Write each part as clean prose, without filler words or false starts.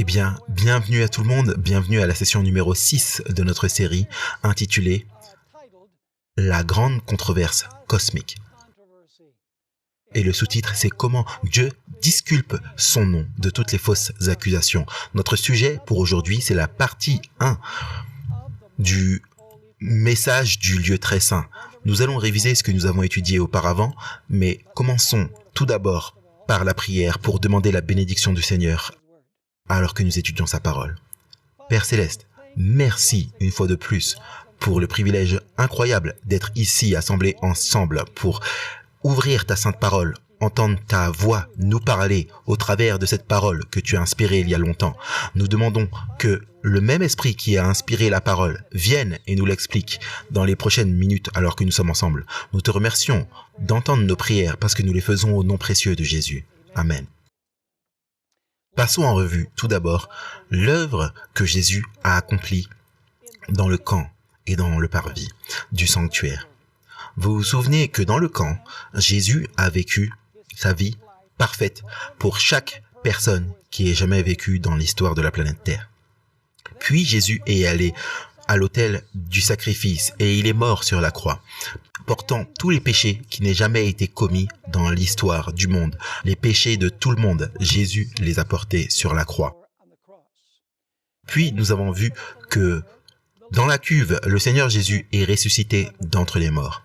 Eh bien, bienvenue à tout le monde, bienvenue à la session numéro 6 de notre série intitulée « La grande controverse cosmique ». Et le sous-titre, c'est « Comment Dieu disculpe son nom de toutes les fausses accusations ». Notre sujet pour aujourd'hui, c'est la partie 1 du message du lieu très saint. Nous allons réviser ce que nous avons étudié auparavant, mais commençons tout d'abord par la prière pour demander la bénédiction du Seigneur alors que nous étudions sa parole. Père Céleste, merci une fois de plus pour le privilège incroyable d'être ici assemblés ensemble pour ouvrir ta sainte parole, entendre ta voix nous parler au travers de cette parole que tu as inspirée il y a longtemps. Nous demandons que le même esprit qui a inspiré la parole vienne et nous l'explique dans les prochaines minutes alors que nous sommes ensemble. Nous te remercions d'entendre nos prières parce que nous les faisons au nom précieux de Jésus. Amen. Passons en revue tout d'abord l'œuvre que Jésus a accomplie dans le camp et dans le parvis du sanctuaire. Vous vous souvenez que dans le camp, Jésus a vécu sa vie parfaite pour chaque personne qui ait jamais vécu dans l'histoire de la planète Terre. Puis Jésus est allé à l'autel du sacrifice et il est mort sur la croix, portant tous les péchés qui n'aient jamais été commis dans l'histoire du monde. Les péchés de tout le monde, Jésus les a portés sur la croix. Puis nous avons vu que dans la cuve, le Seigneur Jésus est ressuscité d'entre les morts.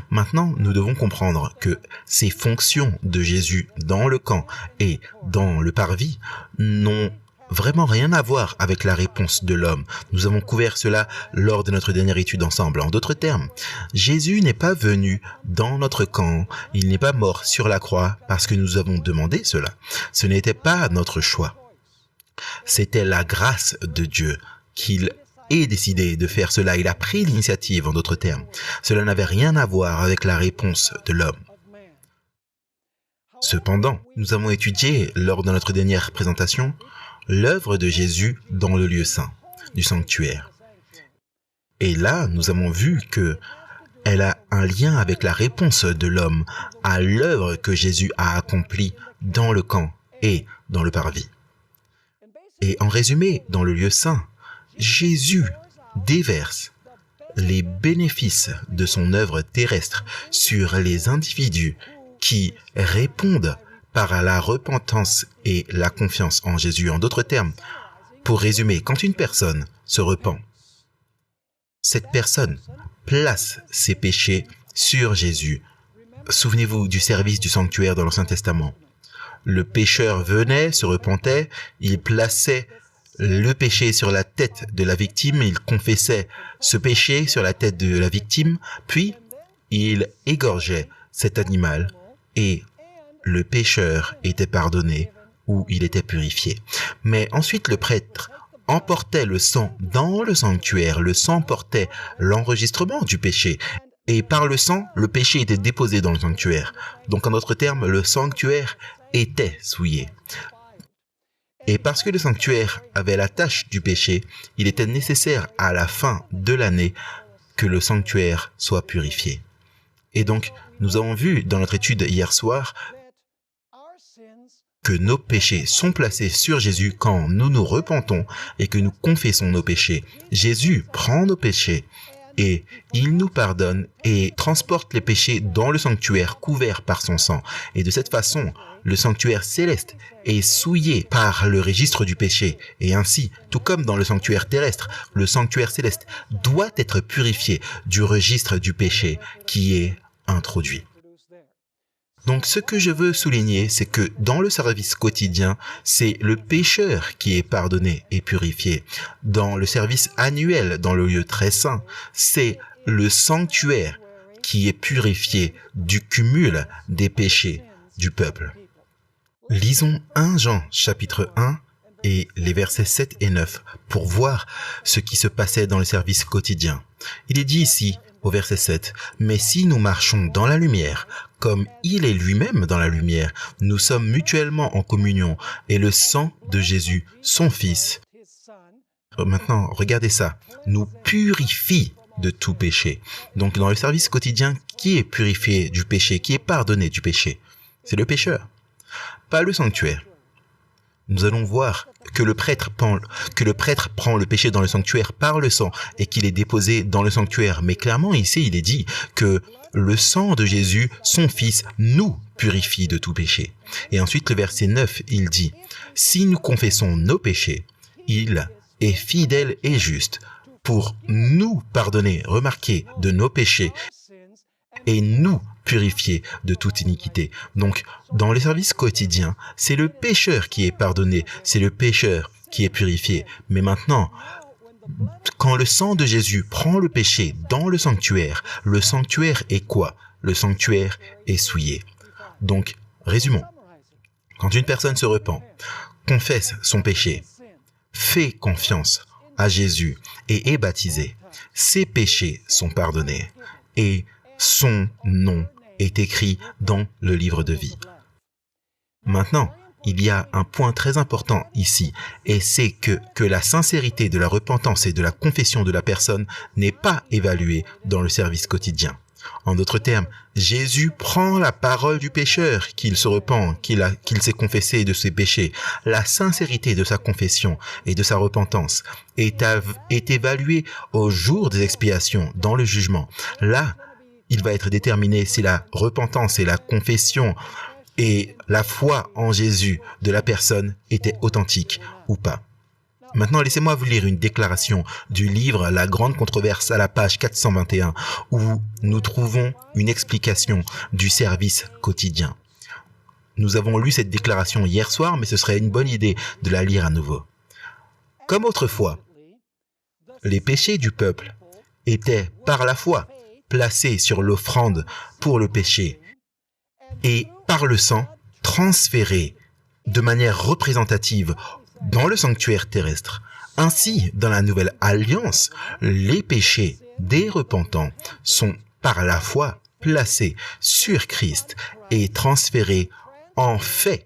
Maintenant, nous devons comprendre que ces fonctions de Jésus dans le camp et dans le parvis n'ont vraiment rien à voir avec la réponse de l'homme. Nous avons couvert cela lors de notre dernière étude ensemble. En d'autres termes, Jésus n'est pas venu dans notre camp, il n'est pas mort sur la croix parce que nous avons demandé cela. Ce n'était pas notre choix. C'était la grâce de Dieu qu'il ait décidé de faire cela. Il a pris l'initiative, en d'autres termes. Cela n'avait rien à voir avec la réponse de l'homme. Cependant, nous avons étudié, lors de notre dernière présentation, l'œuvre de Jésus dans le lieu saint, du sanctuaire. Et là, nous avons vu que elle a un lien avec la réponse de l'homme à l'œuvre que Jésus a accomplie dans le camp et dans le parvis. Et en résumé, dans le lieu saint, Jésus déverse les bénéfices de son œuvre terrestre sur les individus qui répondent par la repentance et la confiance en Jésus. En d'autres termes, pour résumer, quand une personne se repent, cette personne place ses péchés sur Jésus. Souvenez-vous du service du sanctuaire dans l'Ancien Testament. Le pécheur venait, se repentait, il plaçait le péché sur la tête de la victime, il confessait ce péché sur la tête de la victime, puis il égorgeait cet animal et le pécheur était pardonné ou il était purifié. Mais ensuite, le prêtre emportait le sang dans le sanctuaire. Le sang portait l'enregistrement du péché. Et par le sang, le péché était déposé dans le sanctuaire. Donc, en d'autres termes, le sanctuaire était souillé. Et parce que le sanctuaire avait la tâche du péché, il était nécessaire à la fin de l'année que le sanctuaire soit purifié. Et donc, nous avons vu dans notre étude hier soir que nos péchés sont placés sur Jésus quand nous nous repentons et que nous confessons nos péchés. Jésus prend nos péchés et il nous pardonne et transporte les péchés dans le sanctuaire couvert par son sang. Et de cette façon, le sanctuaire céleste est souillé par le registre du péché. Et ainsi, tout comme dans le sanctuaire terrestre, le sanctuaire céleste doit être purifié du registre du péché qui est introduit. Donc ce que je veux souligner, c'est que dans le service quotidien, c'est le pécheur qui est pardonné et purifié. Dans le service annuel, dans le lieu très saint, c'est le sanctuaire qui est purifié du cumul des péchés du peuple. Lisons 1 Jean chapitre 1 et les versets 7 et 9 pour voir ce qui se passait dans le service quotidien. Il est dit ici, au verset 7, « Mais si nous marchons dans la lumière, comme il est lui-même dans la lumière, nous sommes mutuellement en communion, et le sang de Jésus, son Fils, maintenant, regardez ça, nous purifie de tout péché. » Donc, dans le service quotidien, qui est purifié du péché, qui est pardonné du péché? C'est le pécheur, pas le sanctuaire. nous allons voir que le prêtre prend le péché dans le sanctuaire par le sang et qu'il est déposé dans le sanctuaire. Mais clairement, ici, il est dit que le sang de Jésus, son Fils, nous purifie de tout péché. Et ensuite, le verset 9, il dit, « Si nous confessons nos péchés, il est fidèle et juste pour nous pardonner, remarquez, de nos péchés et nous purifier de toute iniquité. » Donc, dans le service quotidien, c'est le pécheur qui est pardonné, c'est le pécheur qui est purifié. Mais maintenant, quand le sang de Jésus prend le péché dans le sanctuaire est quoi? Le sanctuaire est souillé. Donc, résumons. Quand une personne se repent, confesse son péché, fait confiance à Jésus et est baptisé, ses péchés sont pardonnés et son nom est écrit dans le livre de vie. Maintenant, il y a un point très important ici, et c'est que la sincérité de la repentance et de la confession de la personne n'est pas évaluée dans le service quotidien. En d'autres termes, Jésus prend la parole du pécheur, qu'il se repent, qu'il s'est confessé de ses péchés. La sincérité de sa confession et de sa repentance est évaluée au jour des expiations, dans le jugement. Là, il va être déterminé si la repentance et la confession et la foi en Jésus de la personne étaient authentiques ou pas. Maintenant, laissez-moi vous lire une déclaration du livre La Grande Controverse à la page 421, où nous trouvons une explication du service quotidien. Nous avons lu cette déclaration hier soir, mais ce serait une bonne idée de la lire à nouveau. Comme autrefois, les péchés du peuple étaient par la foi placés sur l'offrande pour le péché et par le sang transférés de manière représentative dans le sanctuaire terrestre. Ainsi, dans la nouvelle alliance, les péchés des repentants sont par la foi placés sur Christ et transférés en fait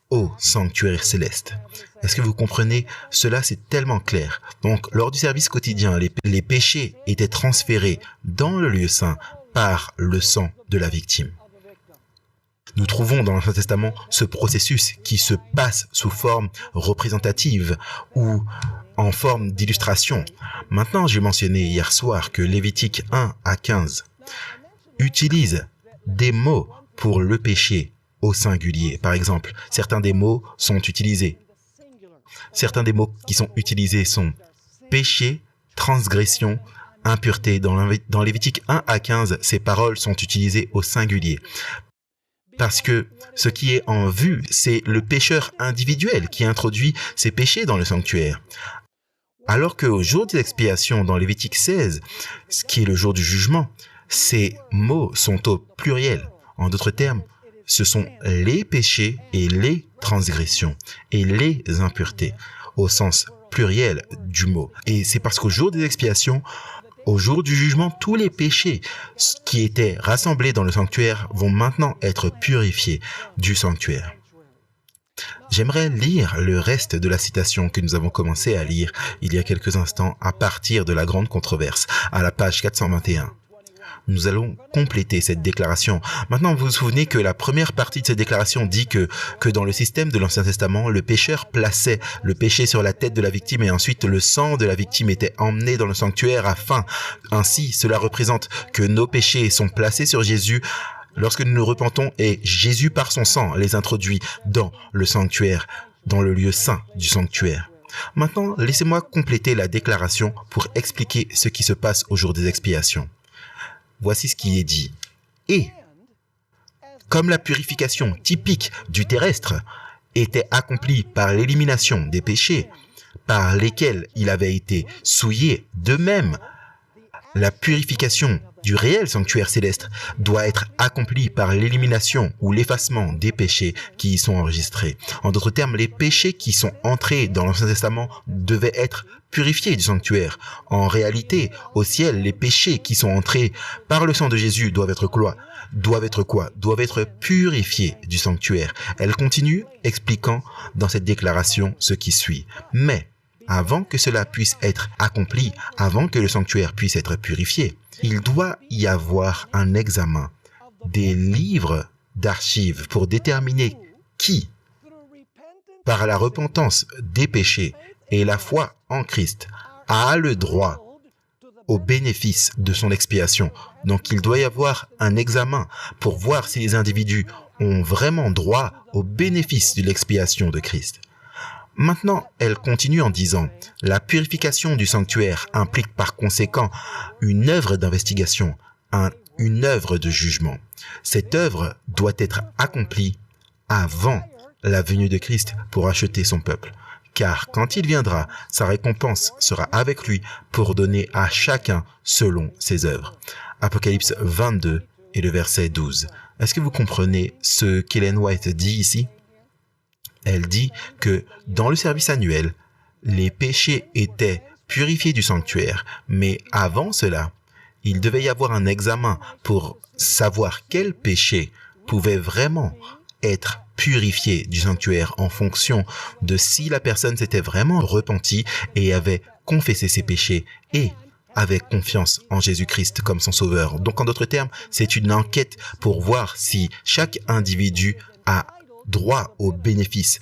au sanctuaire céleste. Est-ce que vous comprenez? Cela, c'est tellement clair. Donc, lors du service quotidien, les péchés étaient transférés dans le lieu saint par le sang de la victime. Nous trouvons dans l'Ancien Testament ce processus qui se passe sous forme représentative ou en forme d'illustration. Maintenant, j'ai mentionné hier soir que Lévitique 1 à 15 utilise des mots pour le péché au singulier. Par exemple, certains des mots sont utilisés. Certains des mots qui sont utilisés sont péché, transgression, impureté. Dans Lévitique 1 à 15, ces paroles sont utilisées au singulier. Parce que ce qui est en vue, c'est le pécheur individuel qui introduit ses péchés dans le sanctuaire. Alors qu'au jour des expiations dans Lévitique 16, ce qui est le jour du jugement, ces mots sont au pluriel. En d'autres termes, ce sont les péchés et les transgressions et les impuretés au sens pluriel du mot. Et c'est parce qu'au jour des expiations, au jour du jugement, tous les péchés qui étaient rassemblés dans le sanctuaire vont maintenant être purifiés du sanctuaire. J'aimerais lire le reste de la citation que nous avons commencé à lire il y a quelques instants à partir de la Grande Controverse, à la page 421. Nous allons compléter cette déclaration. Maintenant, vous vous souvenez que la première partie de cette déclaration dit que dans le système de l'Ancien Testament, le pécheur plaçait le péché sur la tête de la victime et ensuite le sang de la victime était emmené dans le sanctuaire ainsi, cela représente que nos péchés sont placés sur Jésus lorsque nous nous repentons et Jésus par son sang les introduit dans le sanctuaire, dans le lieu saint du sanctuaire. Maintenant, laissez-moi compléter la déclaration pour expliquer ce qui se passe au jour des expiations. Voici ce qui est dit. Et, comme la purification typique du terrestre était accomplie par l'élimination des péchés par lesquels il avait été souillé, de même, la purification du réel sanctuaire céleste doit être accomplie par l'élimination ou l'effacement des péchés qui y sont enregistrés. En d'autres termes, les péchés qui sont entrés dans l'Ancien Testament devaient être purifiés du sanctuaire. En réalité, au ciel, les péchés qui sont entrés par le sang de Jésus doivent être quoi? Doivent être purifiés du sanctuaire. Elle continue expliquant dans cette déclaration ce qui suit. Mais, avant que cela puisse être accompli, avant que le sanctuaire puisse être purifié, il doit y avoir un examen des livres d'archives pour déterminer qui, par la repentance des péchés et la foi en Christ, a le droit au bénéfice de son expiation. Donc il doit y avoir un examen pour voir si les individus ont vraiment droit au bénéfice de l'expiation de Christ. Maintenant, elle continue en disant « La purification du sanctuaire implique par conséquent une œuvre d'investigation, une œuvre de jugement. Cette œuvre doit être accomplie avant la venue de Christ pour acheter son peuple. Car quand il viendra, sa récompense sera avec lui pour donner à chacun selon ses œuvres. » Apocalypse 22 et le verset 12. Est-ce que vous comprenez ce qu'Ellen White dit ici? Elle dit que dans le service annuel, les péchés étaient purifiés du sanctuaire, mais avant cela, il devait y avoir un examen pour savoir quel péché pouvait vraiment être purifié du sanctuaire en fonction de si la personne s'était vraiment repentie et avait confessé ses péchés et avait confiance en Jésus-Christ comme son sauveur. Donc en d'autres termes, c'est une enquête pour voir si chaque individu a droit au bénéfice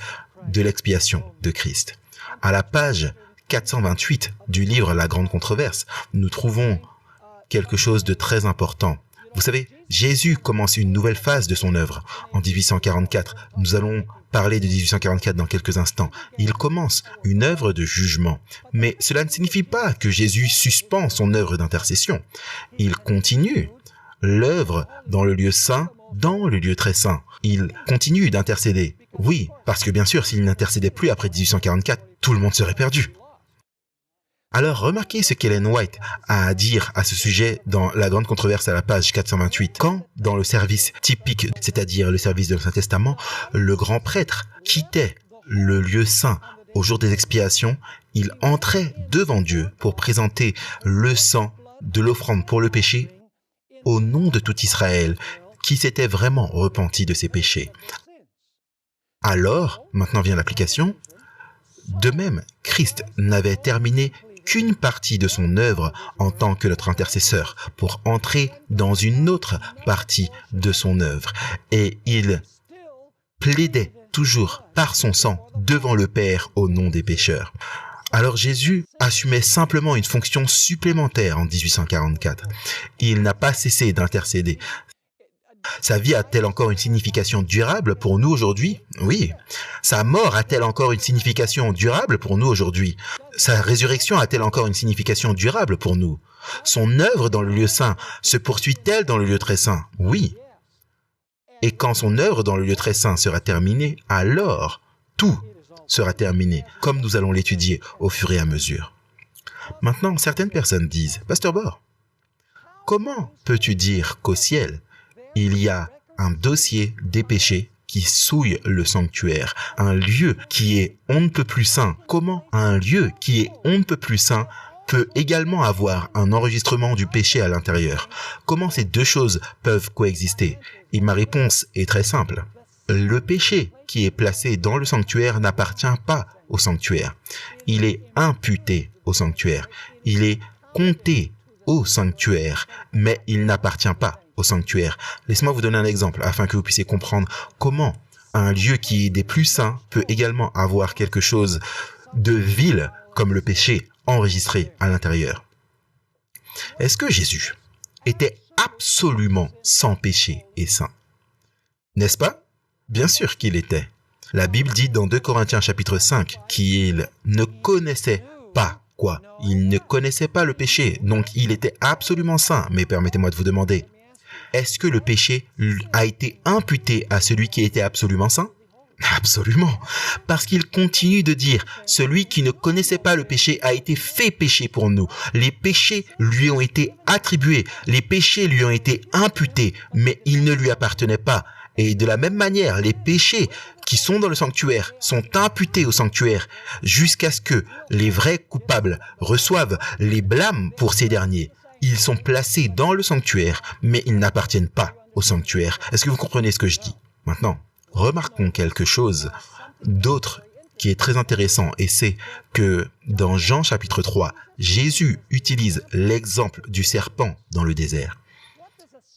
de l'expiation de Christ. À la page 428 du livre La Grande Controverse, nous trouvons quelque chose de très important. Vous savez, Jésus commence une nouvelle phase de son œuvre en 1844. Nous allons parler de 1844 dans quelques instants. Il commence une œuvre de jugement. Mais cela ne signifie pas que Jésus suspend son œuvre d'intercession. Il continue l'œuvre dans le lieu saint, dans le lieu très saint. Il continue d'intercéder. Oui, parce que bien sûr, s'il n'intercédait plus après 1844, tout le monde serait perdu. Alors, remarquez ce qu'Ellen White a à dire à ce sujet dans La Grande Controverse à la page 428. Quand, dans le service typique, c'est-à-dire le service de l'Ancien Testament, le grand prêtre quittait le lieu saint au jour des expiations, il entrait devant Dieu pour présenter le sang de l'offrande pour le péché au nom de tout Israël qui s'était vraiment repenti de ses péchés. Alors, maintenant vient l'application. De même, Christ n'avait terminé qu'une partie de son œuvre en tant que notre intercesseur pour entrer dans une autre partie de son œuvre. Et il plaidait toujours par son sang devant le Père au nom des pécheurs. Alors Jésus assumait simplement une fonction supplémentaire en 1844. Il n'a pas cessé d'intercéder. Sa vie a-t-elle encore une signification durable pour nous aujourd'hui? Oui. Sa mort a-t-elle encore une signification durable pour nous aujourd'hui? Sa résurrection a-t-elle encore une signification durable pour nous? Son œuvre dans le lieu saint se poursuit-elle dans le lieu très saint? Oui. Et quand son œuvre dans le lieu très saint sera terminée, alors tout sera terminé, comme nous allons l'étudier au fur et à mesure. Maintenant, certaines personnes disent, « Pasteur Bord, comment peux-tu dire qu'au ciel, il y a un dossier des péchés qui souille le sanctuaire, un lieu qui est on ne peut plus saint? Comment un lieu qui est on ne peut plus saint peut également avoir un enregistrement du péché à l'intérieur? Comment ces deux choses peuvent coexister? Et ma réponse est très simple. Le péché qui est placé dans le sanctuaire n'appartient pas au sanctuaire. Il est imputé au sanctuaire. Il est compté au sanctuaire, mais il n'appartient pas au sanctuaire. Laissez-moi vous donner un exemple afin que vous puissiez comprendre comment un lieu qui est des plus saints peut également avoir quelque chose de vil comme le péché enregistré à l'intérieur. Est-ce que Jésus était absolument sans péché et saint? N'est-ce pas? Bien sûr qu'il était. La Bible dit dans 2 Corinthiens chapitre 5 qu'il ne connaissait pas quoi? Il ne connaissait pas le péché, donc il était absolument saint. Mais permettez-moi de vous demander, est-ce que le péché a été imputé à celui qui était absolument saint? Absolument. Parce qu'il continue de dire, celui qui ne connaissait pas le péché a été fait péché pour nous. Les péchés lui ont été attribués, les péchés lui ont été imputés, mais ils ne lui appartenaient pas. Et de la même manière, les péchés qui sont dans le sanctuaire sont imputés au sanctuaire jusqu'à ce que les vrais coupables reçoivent les blâmes pour ces derniers. Ils sont placés dans le sanctuaire, mais ils n'appartiennent pas au sanctuaire. Est-ce que vous comprenez ce que je dis? Maintenant, remarquons quelque chose d'autre qui est très intéressant, et c'est que dans Jean chapitre 3, Jésus utilise l'exemple du serpent dans le désert.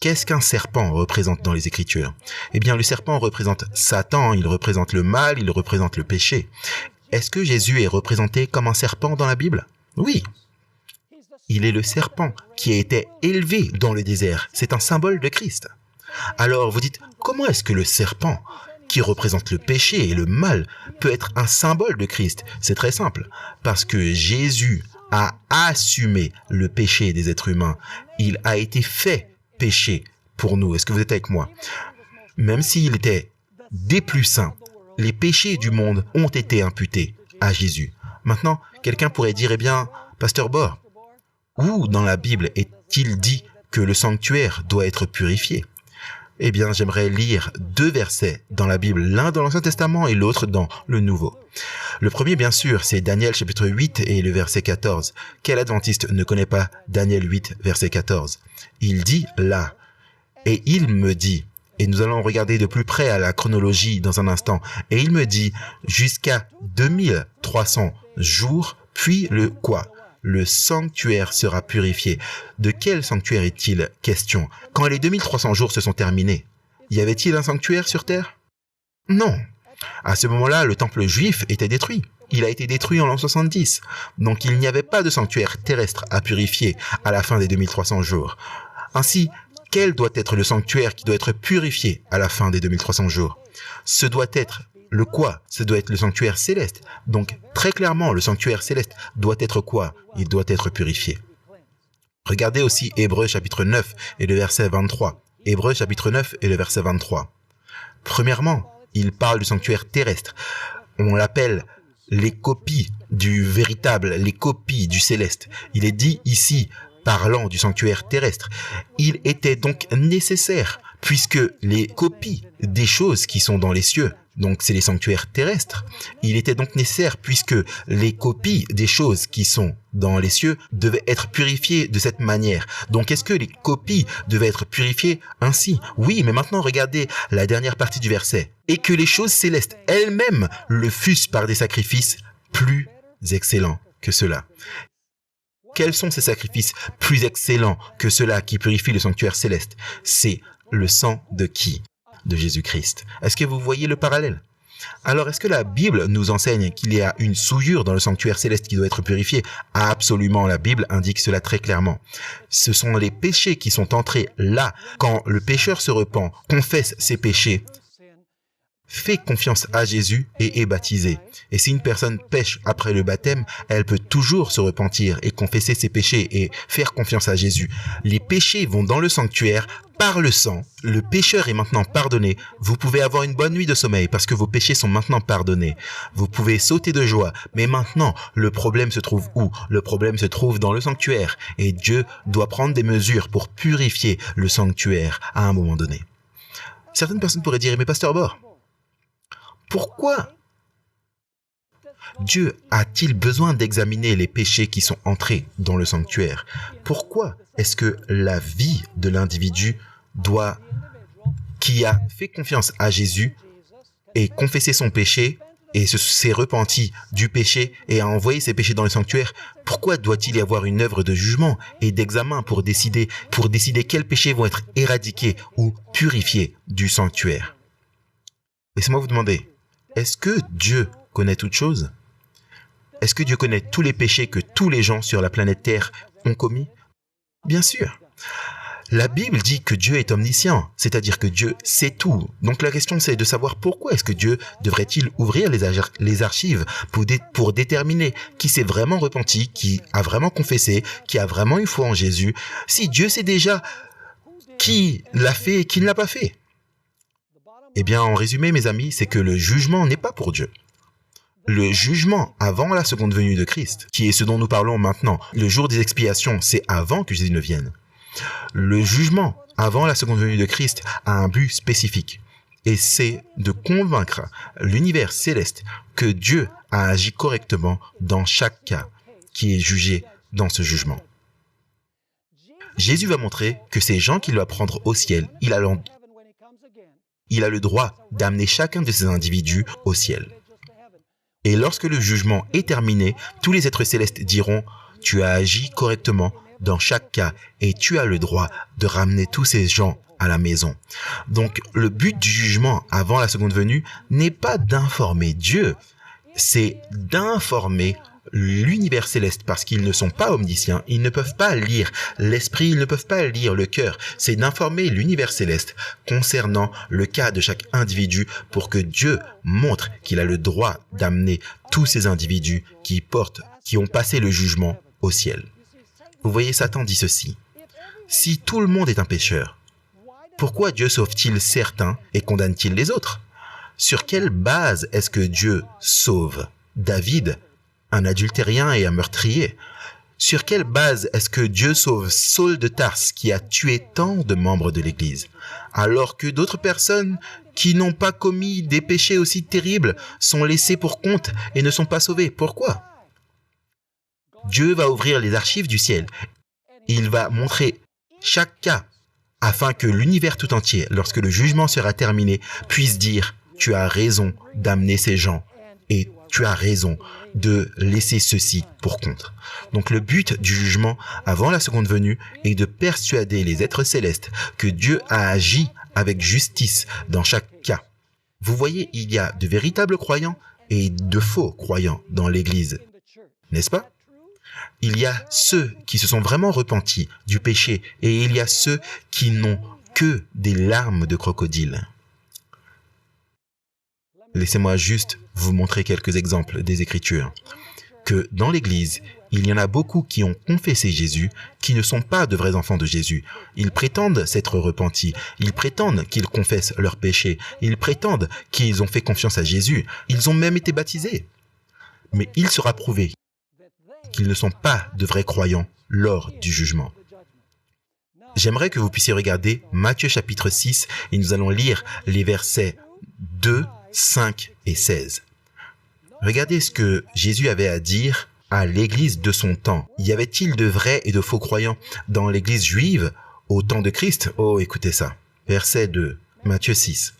Qu'est-ce qu'un serpent représente dans les Écritures? Eh bien, le serpent représente Satan, il représente le mal, il représente le péché. Est-ce que Jésus est représenté comme un serpent dans la Bible? Oui. Il est le serpent qui a été élevé dans le désert. C'est un symbole de Christ. Alors, vous dites, comment est-ce que le serpent, qui représente le péché et le mal, peut être un symbole de Christ? C'est très simple. Parce que Jésus a assumé le péché des êtres humains. Il a été fait péché pour nous. Est-ce que vous êtes avec moi? Même s'il était des plus saints, les péchés du monde ont été imputés à Jésus. Maintenant, quelqu'un pourrait dire, eh bien, Pasteur Bor, où dans la Bible est-il dit que le sanctuaire doit être purifié? Eh bien, j'aimerais lire 2 versets dans la Bible, l'un dans l'Ancien Testament et l'autre dans le Nouveau. Le premier, bien sûr, c'est Daniel chapitre 8 et le verset 14. Quel adventiste ne connaît pas Daniel 8, verset 14? Il dit là, « Et il me dit », et nous allons regarder de plus près à la chronologie dans un instant, « Et il me dit, jusqu'à 2300 jours, puis le quoi ? Le sanctuaire sera purifié. » De quel sanctuaire est-il question? Quand les 2300 jours se sont terminés, y avait-il un sanctuaire sur terre? Non. À ce moment-là, le temple juif était détruit. Il a été détruit en l'an 70. Donc il n'y avait pas de sanctuaire terrestre à purifier à la fin des 2300 jours. Ainsi, quel doit être le sanctuaire qui doit être purifié à la fin des 2300 jours? Ce doit être le quoi? Ce doit être le sanctuaire céleste. Donc, très clairement, le sanctuaire céleste doit être quoi? Il doit être purifié. Regardez aussi Hébreux chapitre 9 et le verset 23. Hébreux chapitre 9 et le verset 23. Premièrement, il parle du sanctuaire terrestre. On l'appelle les copies du véritable, les copies du céleste. Il est dit ici, parlant du sanctuaire terrestre, il était donc nécessaire, puisque les copies des choses qui sont dans les cieux, donc c'est les sanctuaires terrestres, il était donc nécessaire, puisque les copies des choses qui sont dans les cieux devaient être purifiées de cette manière. Donc est-ce que les copies devaient être purifiées ainsi? Oui, mais maintenant regardez la dernière partie du verset. Et que les choses célestes elles-mêmes le fussent par des sacrifices plus excellents que ceux-là. Quels sont ces sacrifices plus excellents que ceux-là qui purifient le sanctuaire céleste? C'est le sang de qui? De Jésus-Christ. Est-ce que vous voyez le parallèle? Alors, est-ce que la Bible nous enseigne qu'il y a une souillure dans le sanctuaire céleste qui doit être purifié? Absolument, la Bible indique cela très clairement. Ce sont les péchés qui sont entrés là. Quand le pécheur se repent, confesse ses péchés, fait confiance à Jésus et est baptisé. Et si une personne pêche après le baptême, elle peut toujours se repentir et confesser ses péchés et faire confiance à Jésus. Les péchés vont dans le sanctuaire par le sang. Le pécheur est maintenant pardonné. Vous pouvez avoir une bonne nuit de sommeil parce que vos péchés sont maintenant pardonnés. Vous pouvez sauter de joie. Mais maintenant, le problème se trouve où? Le problème se trouve dans le sanctuaire. Et Dieu doit prendre des mesures pour purifier le sanctuaire à un moment donné. Certaines personnes pourraient dire, mais Pasteur Bor, pourquoi Dieu a-t-il besoin d'examiner les péchés qui sont entrés dans le sanctuaire? Pourquoi est-ce que la vie de l'individu qui a fait confiance à Jésus et confessé son péché et s'est repenti du péché et a envoyé ses péchés dans le sanctuaire, pourquoi doit-il y avoir une œuvre de jugement et d'examen pour décider quels péchés vont être éradiqués ou purifiés du sanctuaire? Laissez-moi vous demander, est-ce que Dieu connaît toutes choses? Est-ce que Dieu connaît tous les péchés que tous les gens sur la planète Terre ont commis? Bien sûr. La Bible dit que Dieu est omniscient, c'est-à-dire que Dieu sait tout. Donc la question c'est de savoir pourquoi est-ce que Dieu devrait-il ouvrir les archives pour déterminer qui s'est vraiment repenti, qui a vraiment confessé, qui a vraiment eu foi en Jésus, si Dieu sait déjà qui l'a fait et qui ne l'a pas fait. Eh bien, en résumé, mes amis, c'est que le jugement n'est pas pour Dieu. Le jugement avant la seconde venue de Christ, qui est ce dont nous parlons maintenant, le jour des expiations, c'est avant que Jésus ne vienne. Le jugement avant la seconde venue de Christ a un but spécifique, et c'est de convaincre l'univers céleste que Dieu a agi correctement dans chaque cas qui est jugé dans ce jugement. Jésus va montrer que ces gens qu'il va prendre au ciel, il a le droit d'amener chacun de ces individus au ciel. Et lorsque le jugement est terminé, tous les êtres célestes diront « Tu as agi correctement dans chaque cas et tu as le droit de ramener tous ces gens à la maison. Donc, le but du jugement avant la seconde venue n'est pas d'informer Dieu, c'est d'informer l'univers céleste parce qu'ils ne sont pas omniscients, ils ne peuvent pas lire l'esprit, ils ne peuvent pas lire le cœur. C'est d'informer l'univers céleste concernant le cas de chaque individu pour que Dieu montre qu'il a le droit d'amener tous ces individus qui ont passé le jugement au ciel. Vous voyez, Satan dit ceci. Si tout le monde est un pécheur, pourquoi Dieu sauve-t-il certains et condamne-t-il les autres? Sur quelle base est-ce que Dieu sauve David, un adultérien et un meurtrier? Sur quelle base est-ce que Dieu sauve Saul de Tarse qui a tué tant de membres de l'Église, alors que d'autres personnes qui n'ont pas commis des péchés aussi terribles sont laissées pour compte et ne sont pas sauvées? Pourquoi? Dieu va ouvrir les archives du ciel. Il va montrer chaque cas afin que l'univers tout entier, lorsque le jugement sera terminé, puisse dire « Tu as raison d'amener ces gens et tu as raison de laisser ceci pour compte. » Donc le but du jugement avant la seconde venue est de persuader les êtres célestes que Dieu a agi avec justice dans chaque cas. Vous voyez, il y a de véritables croyants et de faux croyants dans l'Église, n'est-ce pas? Il y a ceux qui se sont vraiment repentis du péché et il y a ceux qui n'ont que des larmes de crocodile. Laissez-moi juste vous montrer quelques exemples des Écritures. Que dans l'Église, il y en a beaucoup qui ont confessé Jésus, qui ne sont pas de vrais enfants de Jésus. Ils prétendent s'être repentis, ils prétendent qu'ils confessent leurs péchés, ils prétendent qu'ils ont fait confiance à Jésus, ils ont même été baptisés. Mais il sera prouvé qu'ils ne sont pas de vrais croyants lors du jugement. J'aimerais que vous puissiez regarder Matthieu chapitre 6 et nous allons lire les versets 2, 5 et 16. Regardez ce que Jésus avait à dire à l'église de son temps. Y avait-il de vrais et de faux croyants dans l'église juive au temps de Christ? Oh, écoutez ça. Verset 2, Matthieu 6.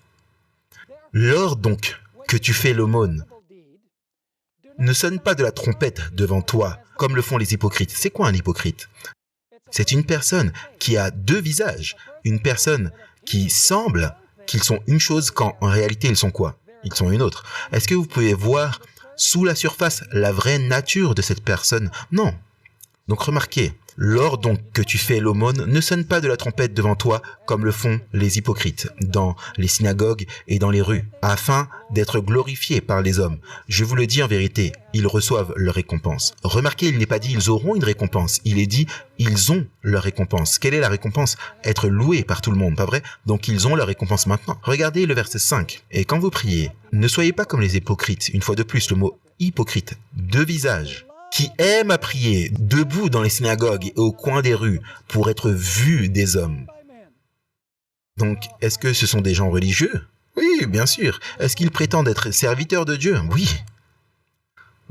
« Lors donc que tu fais l'aumône, ne sonne pas de la trompette devant toi, comme le font les hypocrites. » C'est quoi un hypocrite? C'est une personne qui a deux visages. Une personne qui semble qu'ils sont une chose quand en réalité ils sont quoi? Ils sont une autre. Est-ce que vous pouvez voir sous la surface la vraie nature de cette personne? Non. Donc remarquez, lors donc que tu fais l'aumône, ne sonne pas de la trompette devant toi comme le font les hypocrites dans les synagogues et dans les rues, afin d'être glorifiés par les hommes. Je vous le dis en vérité, ils reçoivent leur récompense. Remarquez, il n'est pas dit ils auront une récompense, il est dit ils ont leur récompense. Quelle est la récompense? Être loués par tout le monde, pas vrai? Donc ils ont leur récompense maintenant. Regardez le verset 5. Et quand vous priez, ne soyez pas comme les hypocrites. Une fois de plus, le mot hypocrite, deux visages, qui aiment à prier debout dans les synagogues et au coin des rues pour être vus des hommes. Donc, est-ce que ce sont des gens religieux? Oui, bien sûr. Est-ce qu'ils prétendent être serviteurs de Dieu? Oui.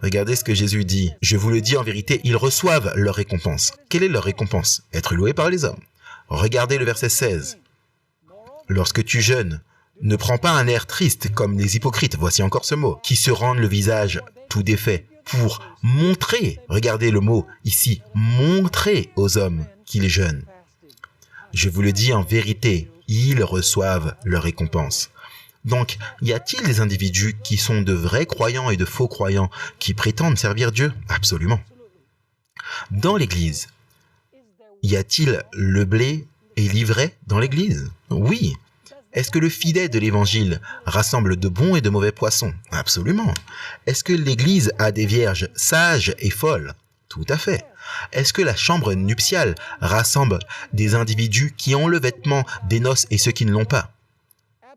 Regardez ce que Jésus dit. Je vous le dis en vérité, ils reçoivent leur récompense. Quelle est leur récompense? Être loués par les hommes. Regardez le verset 16. Lorsque tu jeûnes, ne prends pas un air triste comme les hypocrites, voici encore ce mot, qui se rendent le visage tout défait pour montrer, regardez le mot ici, montrer aux hommes qu'ils jeûnent. Je vous le dis en vérité, ils reçoivent leur récompense. Donc, y a-t-il des individus qui sont de vrais croyants et de faux croyants qui prétendent servir Dieu? Absolument. Dans l'Église, y a-t-il le blé et l'ivraie dans l'Église? Oui. Est-ce que le filet de l'Évangile rassemble de bons et de mauvais poissons? Absolument. Est-ce que l'Église a des vierges sages et folles? Tout à fait. Est-ce que la chambre nuptiale rassemble des individus qui ont le vêtement des noces et ceux qui ne l'ont pas?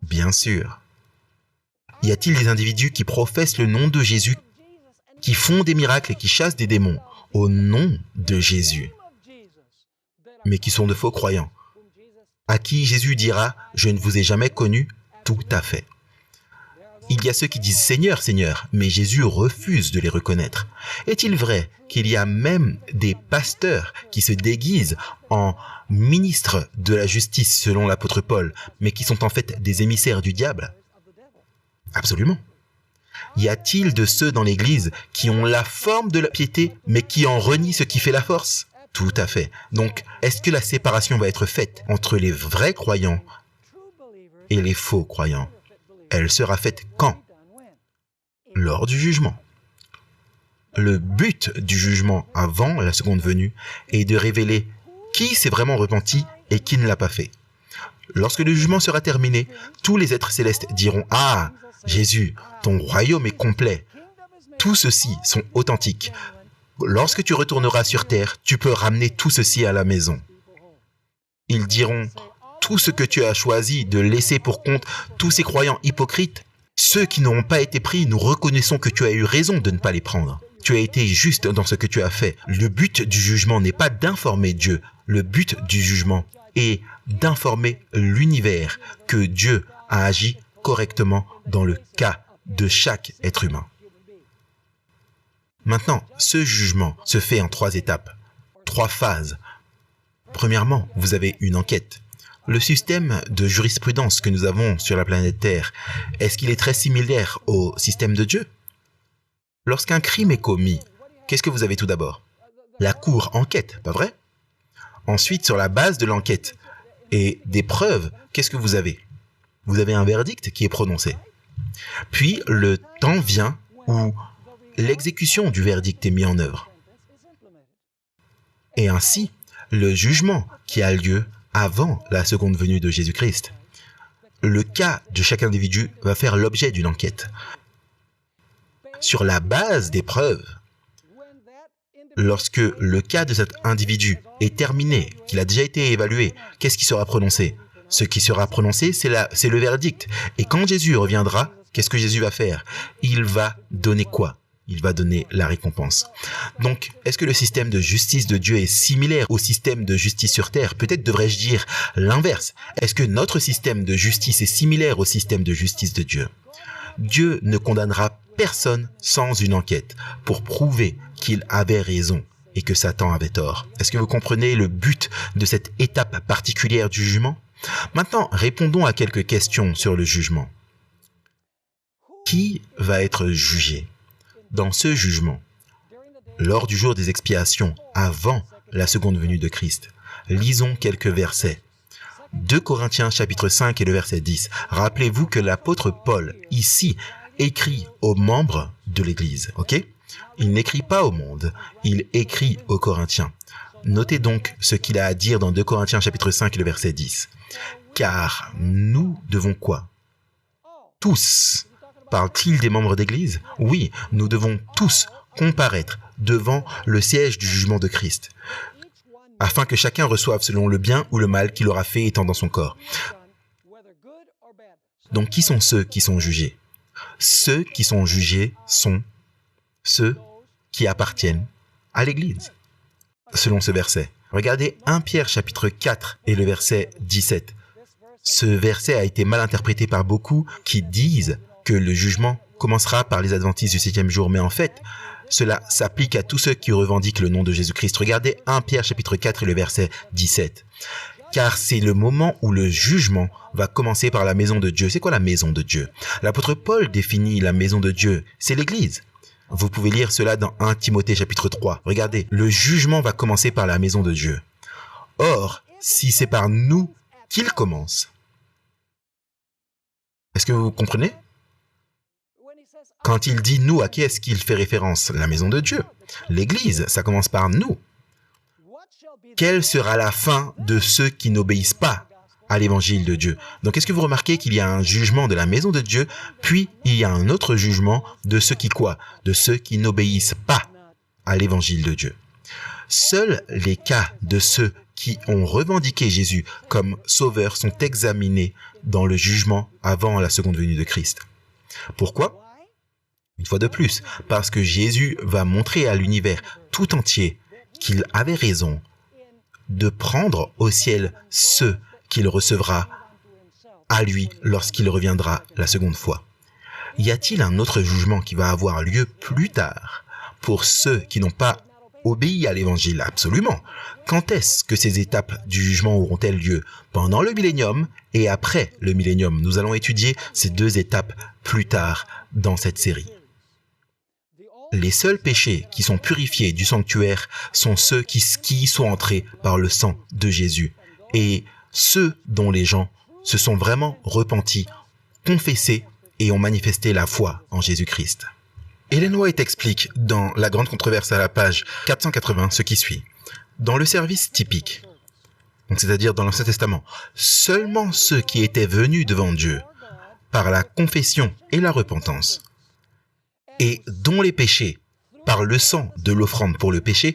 Bien sûr. Y a-t-il des individus qui professent le nom de Jésus, qui font des miracles et qui chassent des démons au nom de Jésus, mais qui sont de faux croyants, à qui Jésus dira « Je ne vous ai jamais connu » Tout à fait. Il y a ceux qui disent « Seigneur, Seigneur », mais Jésus refuse de les reconnaître. Est-il vrai qu'il y a même des pasteurs qui se déguisent en ministres de la justice selon l'apôtre Paul, mais qui sont en fait des émissaires du diable? Absolument. Y a-t-il de ceux dans l'Église qui ont la forme de la piété, mais qui en renient ce qui fait la force? Tout à fait. Donc, est-ce que la séparation va être faite entre les vrais croyants et les faux croyants? Elle sera faite quand? Lors du jugement. Le but du jugement avant la seconde venue est de révéler qui s'est vraiment repenti et qui ne l'a pas fait. Lorsque le jugement sera terminé, tous les êtres célestes diront « Ah, Jésus, ton royaume est complet. Tout ceci sont authentiques. Lorsque tu retourneras sur terre, tu peux ramener tout ceci à la maison. » Ils diront « Tout ce que tu as choisi de laisser pour compte tous ces croyants hypocrites, ceux qui n'ont pas été pris, nous reconnaissons que tu as eu raison de ne pas les prendre. Tu as été juste dans ce que tu as fait. Le but du jugement n'est pas d'informer Dieu. Le but du jugement est d'informer l'univers que Dieu a agi correctement dans le cas de chaque être humain. Maintenant, ce jugement se fait en 3 étapes, 3 phases. Premièrement, vous avez une enquête. Le système de jurisprudence que nous avons sur la planète Terre, est-ce qu'il est très similaire au système de Dieu? Lorsqu'un crime est commis, qu'est-ce que vous avez tout d'abord? La cour enquête, pas vrai? Ensuite, sur la base de l'enquête et des preuves, qu'est-ce que vous avez? Vous avez un verdict qui est prononcé. Puis, le temps vient où l'exécution du verdict est mise en œuvre. Et ainsi, le jugement qui a lieu avant la seconde venue de Jésus-Christ. Le cas de chaque individu va faire l'objet d'une enquête. Sur la base des preuves, lorsque le cas de cet individu est terminé, qu'il a déjà été évalué, qu'est-ce qui sera prononcé? Ce qui sera prononcé, c'est le verdict. Et quand Jésus reviendra, qu'est-ce que Jésus va faire? Il va donner quoi? Il va donner la récompense. Donc, est-ce que le système de justice de Dieu est similaire au système de justice sur terre? Peut-être devrais-je dire l'inverse. Est-ce que notre système de justice est similaire au système de justice de Dieu? Dieu ne condamnera personne sans une enquête pour prouver qu'il avait raison et que Satan avait tort. Est-ce que vous comprenez le but de cette étape particulière du jugement? Maintenant, répondons à quelques questions sur le jugement. Qui va être jugé dans ce jugement? Lors du jour des expiations, avant la seconde venue de Christ, lisons quelques versets. 2 Corinthiens chapitre 5 et le verset 10. Rappelez-vous que l'apôtre Paul, ici, écrit aux membres de l'Église, ok? Il n'écrit pas au monde, il écrit aux Corinthiens. Notez donc ce qu'il a à dire dans 2 Corinthiens chapitre 5 et le verset 10. Car nous devons quoi? Tous. Parle-t-il des membres d'Église? Oui, nous devons tous comparaître devant le siège du jugement de Christ, afin que chacun reçoive selon le bien ou le mal qu'il aura fait étant dans son corps. Donc, qui sont ceux qui sont jugés? Ceux qui sont jugés sont ceux qui appartiennent à l'Église, selon ce verset. Regardez 1 Pierre chapitre 4 et le verset 17. Ce verset a été mal interprété par beaucoup qui disent que le jugement commencera par les adventistes du 7e jour, mais en fait, cela s'applique à tous ceux qui revendiquent le nom de Jésus-Christ. Regardez 1 Pierre chapitre 4 et le verset 17. Car c'est le moment où le jugement va commencer par la maison de Dieu. C'est quoi la maison de Dieu? L'apôtre Paul définit la maison de Dieu, c'est l'Église. Vous pouvez lire cela dans 1 Timothée chapitre 3. Regardez, le jugement va commencer par la maison de Dieu. Or, si c'est par nous qu'il commence, est-ce que vous comprenez? Quand il dit « nous », à qui est-ce qu'il fait référence? La maison de Dieu. L'Église, ça commence par nous. Quelle sera la fin de ceux qui n'obéissent pas à l'évangile de Dieu? Donc, est-ce que vous remarquez qu'il y a un jugement de la maison de Dieu, puis il y a un autre jugement de ceux qui quoi? De ceux qui n'obéissent pas à l'évangile de Dieu. Seuls les cas de ceux qui ont revendiqué Jésus comme sauveur sont examinés dans le jugement avant la seconde venue de Christ. Pourquoi? Une fois de plus, parce que Jésus va montrer à l'univers tout entier qu'il avait raison de prendre au ciel ceux qu'il recevra à lui lorsqu'il reviendra la seconde fois. Y a-t-il un autre jugement qui va avoir lieu plus tard pour ceux qui n'ont pas obéi à l'évangile? Absolument. Quand est-ce que ces étapes du jugement auront-elles lieu? Pendant le millénium et après le millénium. Nous allons étudier ces 2 étapes plus tard dans cette série. Les seuls péchés qui sont purifiés du sanctuaire sont ceux qui sont entrés par le sang de Jésus et ceux dont les gens se sont vraiment repentis, confessés et ont manifesté la foi en Jésus-Christ. Ellen White explique dans La Grande Controverse à la page 480 ce qui suit. Dans le service typique, donc c'est-à-dire dans l'Ancien Testament, seulement ceux qui étaient venus devant Dieu par la confession et la repentance, et dont les péchés, par le sang de l'offrande pour le péché,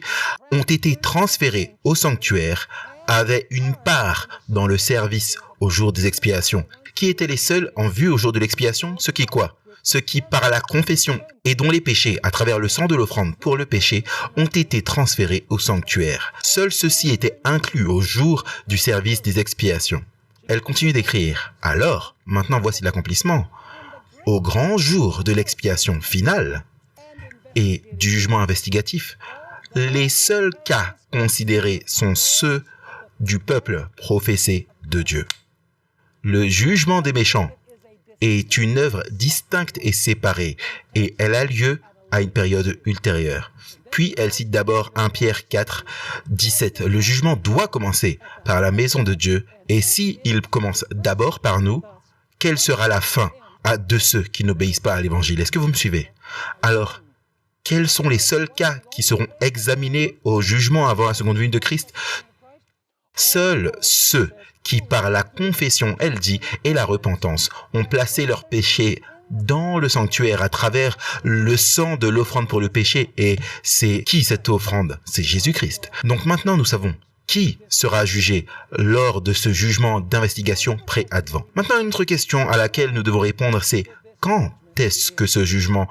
ont été transférés au sanctuaire, avaient une part dans le service au jour des expiations. Qui étaient les seuls en vue au jour de l'expiation? Ceux qui quoi? Ceux qui, par la confession et dont les péchés, à travers le sang de l'offrande pour le péché, ont été transférés au sanctuaire. Seuls ceux-ci étaient inclus au jour du service des expiations. Elle continue d'écrire. Alors, maintenant voici l'accomplissement. Au grand jour de l'expiation finale et du jugement investigatif, les seuls cas considérés sont ceux du peuple professé de Dieu. Le jugement des méchants est une œuvre distincte et séparée, et elle a lieu à une période ultérieure. Puis elle cite d'abord 1 Pierre 4, 17. Le jugement doit commencer par la maison de Dieu, et si il commence d'abord par nous, quelle sera la fin de ceux qui n'obéissent pas à l'évangile? Est-ce que vous me suivez? Alors, quels sont les seuls cas qui seront examinés au jugement avant la seconde venue de Christ? Seuls ceux qui, par la confession, elle dit, et la repentance, ont placé leurs péchés dans le sanctuaire à travers le sang de l'offrande pour le péché. Et c'est qui cette offrande? C'est Jésus-Christ. Donc maintenant, nous savons qui sera jugé lors de ce jugement d'investigation pré-advent. Maintenant, une autre question à laquelle nous devons répondre, c'est quand est-ce que ce jugement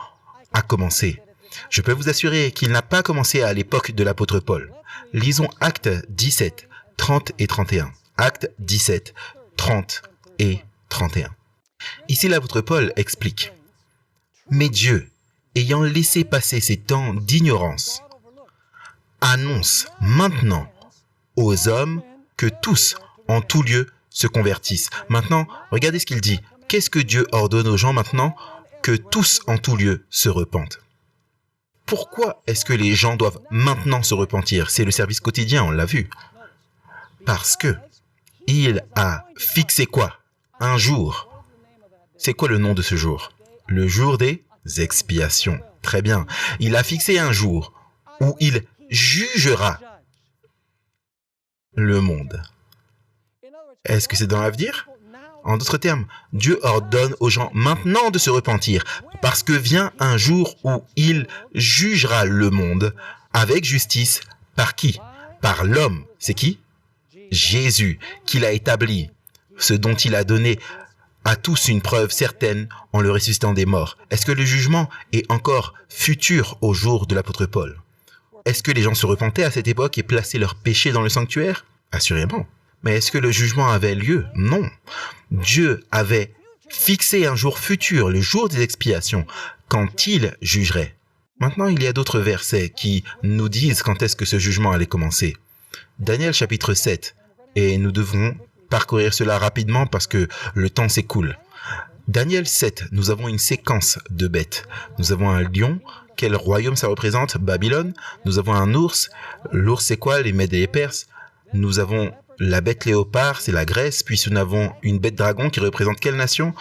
a commencé? Je peux vous assurer qu'il n'a pas commencé à l'époque de l'apôtre Paul. Lisons Actes 17, 30 et 31. Actes 17, 30 et 31. Ici, l'apôtre Paul explique. Mais Dieu, ayant laissé passer ces temps d'ignorance, annonce maintenant aux hommes que tous, en tout lieu, se convertissent. Maintenant, regardez ce qu'il dit. Qu'est-ce que Dieu ordonne aux gens maintenant? Que tous, en tout lieu, se repentent. Pourquoi est-ce que les gens doivent maintenant se repentir? C'est le service quotidien, on l'a vu. Parce que il a fixé quoi? Un jour. C'est quoi le nom de ce jour? Le jour des expiations. Très bien. Il a fixé un jour où il jugera le monde. Est-ce que c'est dans l'avenir? En d'autres termes, Dieu ordonne aux gens maintenant de se repentir parce que vient un jour où il jugera le monde avec justice. Par qui? Par l'homme. C'est qui? Jésus, qu'il a établi, ce dont il a donné à tous une preuve certaine en le ressuscitant des morts. Est-ce que le jugement est encore futur au jour de l'apôtre Paul? Est-ce que les gens se repentaient à cette époque et plaçaient leurs péchés dans le sanctuaire? Assurément. Mais est-ce que le jugement avait lieu? Non. Dieu avait fixé un jour futur, le jour des expiations, quand il jugerait. Maintenant, il y a d'autres versets qui nous disent quand est-ce que ce jugement allait commencer. Daniel chapitre 7, et nous devrons parcourir cela rapidement parce que le temps s'écoule. Daniel 7, nous avons une séquence de bêtes. Nous avons un lion. Quel royaume ça représente? Babylone. Nous avons un ours. L'ours, c'est quoi? Les Mèdes et les Perses. Nous avons la bête léopard, c'est la Grèce. Puis nous avons une bête dragon qui représente quelle nation?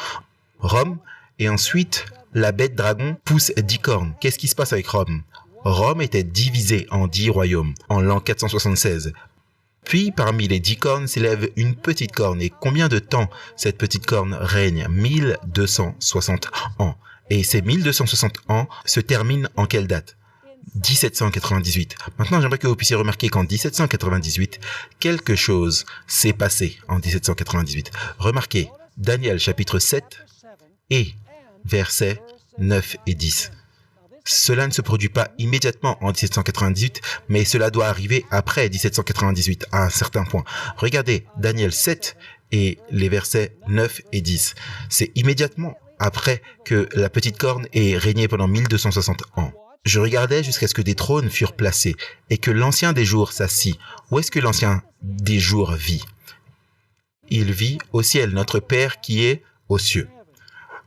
Rome. Et ensuite, la bête dragon pousse 10 cornes. Qu'est-ce qui se passe avec Rome? Rome était divisée en 10 royaumes en l'an 476. Puis, parmi les 10 cornes s'élève une petite corne. Et combien de temps cette petite corne règne? 1260 ans. Et ces 1260 ans se terminent en quelle date? 1798. Maintenant, j'aimerais que vous puissiez remarquer qu'en 1798, quelque chose s'est passé en 1798. Remarquez, Daniel chapitre 7 et versets 9 et 10. Cela ne se produit pas immédiatement en 1798, mais cela doit arriver après 1798, à un certain point. Regardez Daniel 7 et les versets 9 et 10. C'est immédiatement après que la petite corne ait régné pendant 1260 ans. Je regardais jusqu'à ce que des trônes furent placés et que l'ancien des jours s'assit. Où est-ce que l'ancien des jours vit? Il vit au ciel, notre Père qui est aux cieux.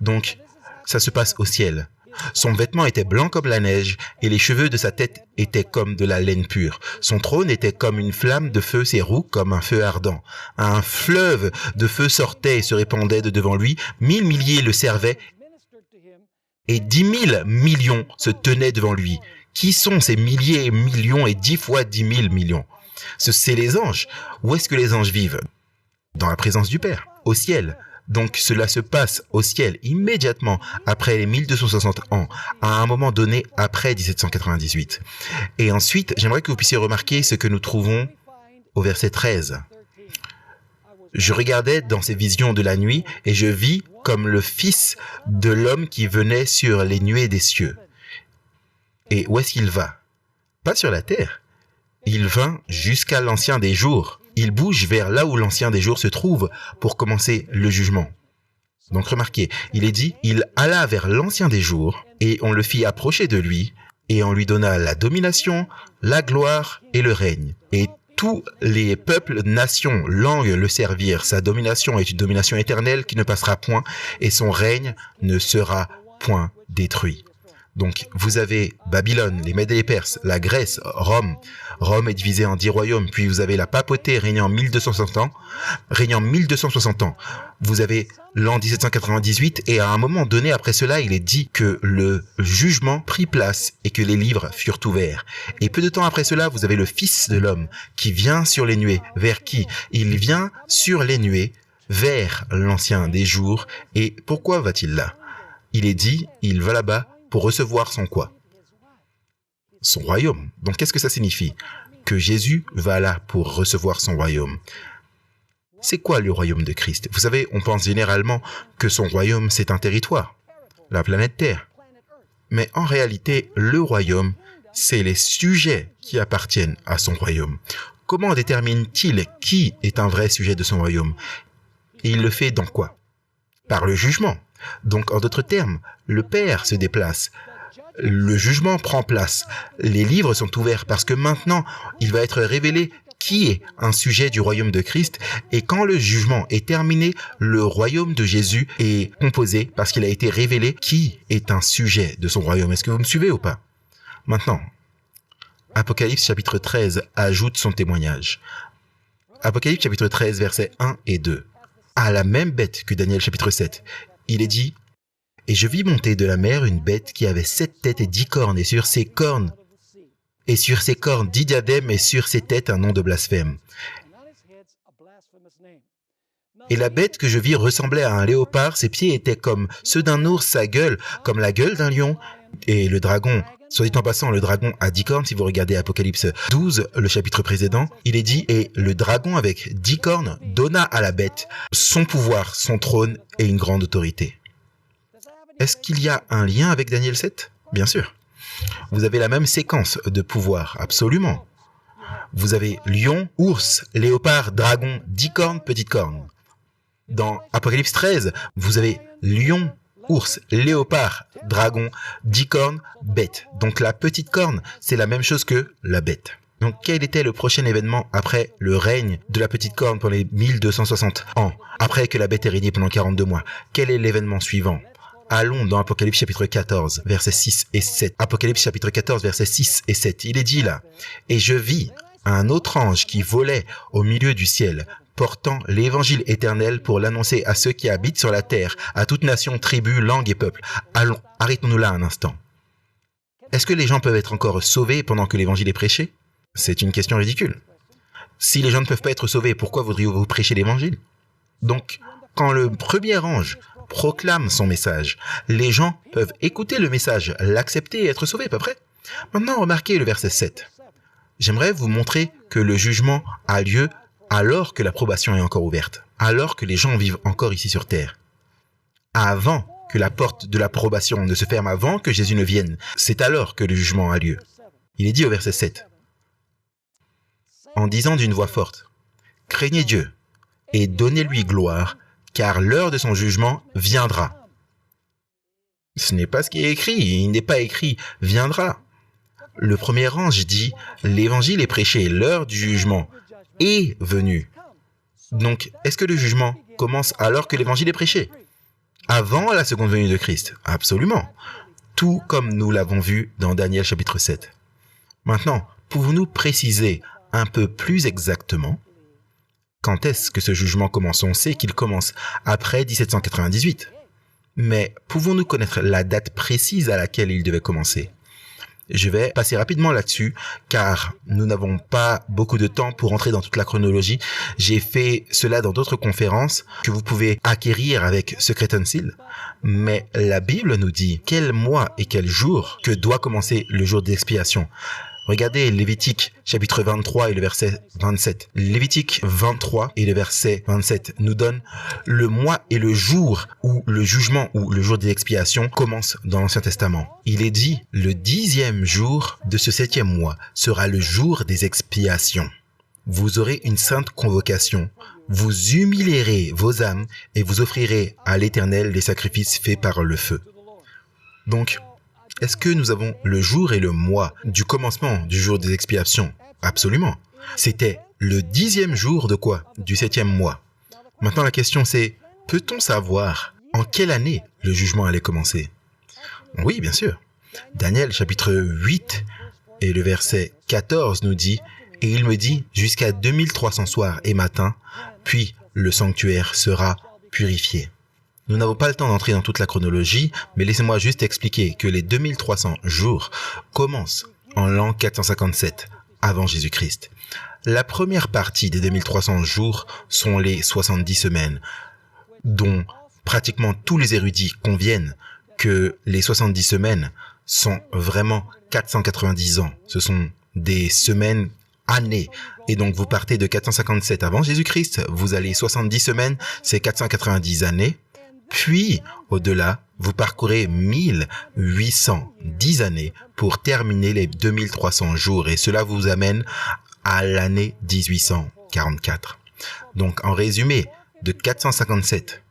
Donc, ça se passe au ciel. Son vêtement était blanc comme la neige, et les cheveux de sa tête étaient comme de la laine pure. Son trône était comme une flamme de feu, ses roues comme un feu ardent. Un fleuve de feu sortait et se répandait de devant lui. 1000 milliers le servaient, et 10 000 millions se tenaient devant lui. Qui sont ces milliers et millions et 10 fois 10 000 millions? C'est les anges. Où est-ce que les anges vivent? Dans la présence du Père, au ciel. Donc cela se passe au ciel immédiatement après les 1260 ans, à un moment donné après 1798. Et ensuite, j'aimerais que vous puissiez remarquer ce que nous trouvons au verset 13. Je regardais dans ces visions de la nuit et je vis comme le Fils de l'homme qui venait sur les nuées des cieux. Et où est-ce qu'il va? Pas sur la terre. Il vint jusqu'à l'ancien des jours. Il bouge vers là où l'ancien des jours se trouve pour commencer le jugement. Donc remarquez, il est dit, il alla vers l'ancien des jours et on le fit approcher de lui et on lui donna la domination, la gloire et le règne. Et tous les peuples, nations, langues le servirent. Sa domination est une domination éternelle qui ne passera point et son règne ne sera point détruit. Donc, vous avez Babylone, les Mèdes et les Perses, la Grèce, Rome. Rome est divisée en 10 royaumes. Puis vous avez la papauté régnant 1260 ans. Vous avez l'an 1798 et à un moment donné après cela, il est dit que le jugement prit place et que les livres furent ouverts. Et peu de temps après cela, vous avez le Fils de l'homme qui vient sur les nuées. Vers qui? Il vient sur les nuées vers l'ancien des jours. Et pourquoi va-t-il là? Il est dit, il va là-bas pour recevoir son quoi? Son royaume. Donc, qu'est-ce que ça signifie? Que Jésus va là pour recevoir son royaume. C'est quoi le royaume de Christ? Vous savez, on pense généralement que son royaume, c'est un territoire, la planète Terre. Mais en réalité, le royaume, c'est les sujets qui appartiennent à son royaume. Comment détermine-t-il qui est un vrai sujet de son royaume? Et il le fait dans quoi? Par le jugement. Donc, en d'autres termes, le Père se déplace, le jugement prend place, les livres sont ouverts parce que maintenant, il va être révélé qui est un sujet du royaume de Christ et quand le jugement est terminé, le royaume de Jésus est composé parce qu'il a été révélé qui est un sujet de son royaume. Est-ce que vous me suivez ou pas? Maintenant, Apocalypse chapitre 13 ajoute son témoignage. Apocalypse chapitre 13 versets 1 et 2. À la même bête que Daniel chapitre 7. Il est dit, « Et je vis monter de la mer une bête qui avait 7 têtes et 10 cornes, et sur ses cornes 10 diadèmes, et sur ses têtes un nom de blasphème. Et la bête que je vis ressemblait à un léopard, ses pieds étaient comme ceux d'un ours, sa gueule comme la gueule d'un lion, et le dragon. » Soit dit en passant, le dragon a 10 cornes. Si vous regardez Apocalypse 12, le chapitre précédent, il est dit « Et le dragon avec 10 cornes donna à la bête son pouvoir, son trône et une grande autorité. » Est-ce qu'il y a un lien avec Daniel 7? Bien sûr. Vous avez la même séquence de pouvoir, absolument. Vous avez lion, ours, léopard, dragon, 10 cornes, petites cornes. Dans Apocalypse 13, vous avez lion, ours, léopard, dragon, 10 cornes, bête. Donc la petite corne, c'est la même chose que la bête. Donc quel était le prochain événement après le règne de la petite corne pendant les 1260 ans, après que la bête ait régné pendant 42 mois? Quel est l'événement suivant? Allons dans Apocalypse chapitre 14, versets 6 et 7. Apocalypse chapitre 14, versets 6 et 7. Il est dit là, « Et je vis un autre ange qui volait au milieu du ciel, portant l'évangile éternel pour l'annoncer à ceux qui habitent sur la terre, à toute nation, tribu, langue et peuple. » Allons, arrêtons-nous là un instant. Est-ce que les gens peuvent être encore sauvés pendant que l'évangile est prêché? C'est une question ridicule. Si les gens ne peuvent pas être sauvés, pourquoi voudriez-vous prêcher l'évangile? Donc, quand le premier ange proclame son message, les gens peuvent écouter le message, l'accepter et être sauvés, pas vrai? Maintenant, remarquez le verset 7. J'aimerais vous montrer que le jugement a lieu alors que l'approbation est encore ouverte, alors que les gens vivent encore ici sur terre. Avant que la porte de l'approbation ne se ferme, avant que Jésus ne vienne, c'est alors que le jugement a lieu. Il est dit au verset 7, en disant d'une voix forte, « Craignez Dieu et donnez-lui gloire, car l'heure de son jugement viendra. » Ce n'est pas ce qui est écrit, il n'est pas écrit « viendra ». Le premier ange dit « l'évangile est prêché, l'heure du jugement est venue ». Donc, est-ce que le jugement commence alors que l'évangile est prêché? Avant la seconde venue de Christ? Absolument. tout comme nous l'avons vu dans Daniel chapitre 7. Maintenant, pouvons-nous préciser un peu plus exactement quand est-ce que ce jugement commence? On sait qu'il commence après 1798. Mais pouvons-nous connaître la date précise à laquelle il devait commencer? Je vais passer rapidement là-dessus, car nous n'avons pas beaucoup de temps pour entrer dans toute la chronologie. J'ai fait cela dans d'autres conférences que vous pouvez acquérir avec Secret Unsealed. Mais la Bible nous dit quel mois et quel jour que doit commencer le jour d'expiation. Regardez Lévitique chapitre 23 et le verset 27. Lévitique 23 et le verset 27 nous donne le mois et le jour où le jugement ou le jour des expiations commence dans l'Ancien Testament. Il est dit, le 10e jour de ce 7e mois sera le jour des expiations. Vous aurez une sainte convocation. Vous humilierez vos âmes et vous offrirez à l'Éternel les sacrifices faits par le feu. Donc, est-ce que nous avons le jour et le mois du commencement du jour des expiations? Absolument. C'était le 10e jour de quoi? Du 7e mois. Maintenant, la question c'est, peut-on savoir en quelle année le jugement allait commencer? Oui, bien sûr. Daniel chapitre 8 et le verset 14 nous dit, « Et il me dit, jusqu'à 2300 soirs et matins, puis le sanctuaire sera purifié. » Nous n'avons pas le temps d'entrer dans toute la chronologie, mais laissez-moi juste expliquer que les 2300 jours commencent en l'an 457 avant Jésus-Christ. La première partie des 2300 jours sont les 70 semaines, dont pratiquement tous les érudits conviennent que les 70 semaines sont vraiment 490 ans. Ce sont des semaines années. Et donc, vous partez de 457 avant Jésus-Christ, vous allez 70 semaines, c'est 490 années. Puis, au-delà, vous parcourez 1810 années pour terminer les 2300 jours et cela vous amène à l'année 1844. Donc, en résumé, de 457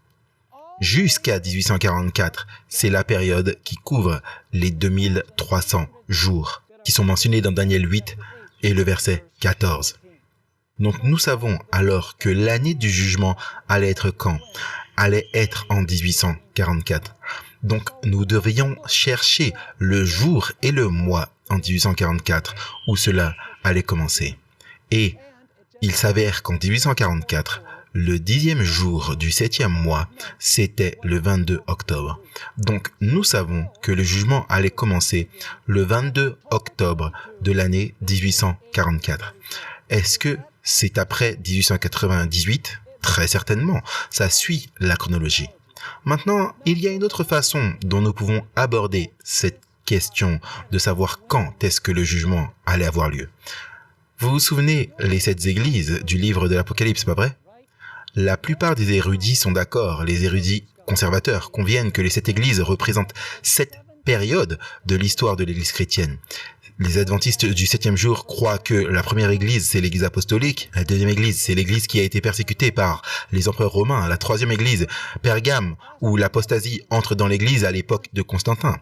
jusqu'à 1844, c'est la période qui couvre les 2300 jours qui sont mentionnés dans Daniel 8 et le verset 14. Donc, nous savons alors que l'année du jugement allait être quand? Allait être en 1844. Donc, nous devrions chercher le jour et le mois en 1844 où cela allait commencer. Et il s'avère qu'en 1844, le 10e jour du 7e mois, c'était le 22 octobre. Donc, nous savons que le jugement allait commencer le 22 octobre de l'année 1844. Est-ce que c'est après 1898? Très certainement, ça suit la chronologie. Maintenant, il y a une autre façon dont nous pouvons aborder cette question de savoir quand est-ce que le jugement allait avoir lieu. Vous vous souvenez les 7 églises du livre de l'Apocalypse, pas vrai? La plupart des érudits sont d'accord, les érudits conservateurs conviennent que les 7 églises représentent 7 périodes de l'histoire de l'église chrétienne. Les adventistes du 7e jour croient que la première église, c'est l'église apostolique. La deuxième église, c'est l'église qui a été persécutée par les empereurs romains. La troisième église, Pergame, où l'apostasie entre dans l'église à l'époque de Constantin.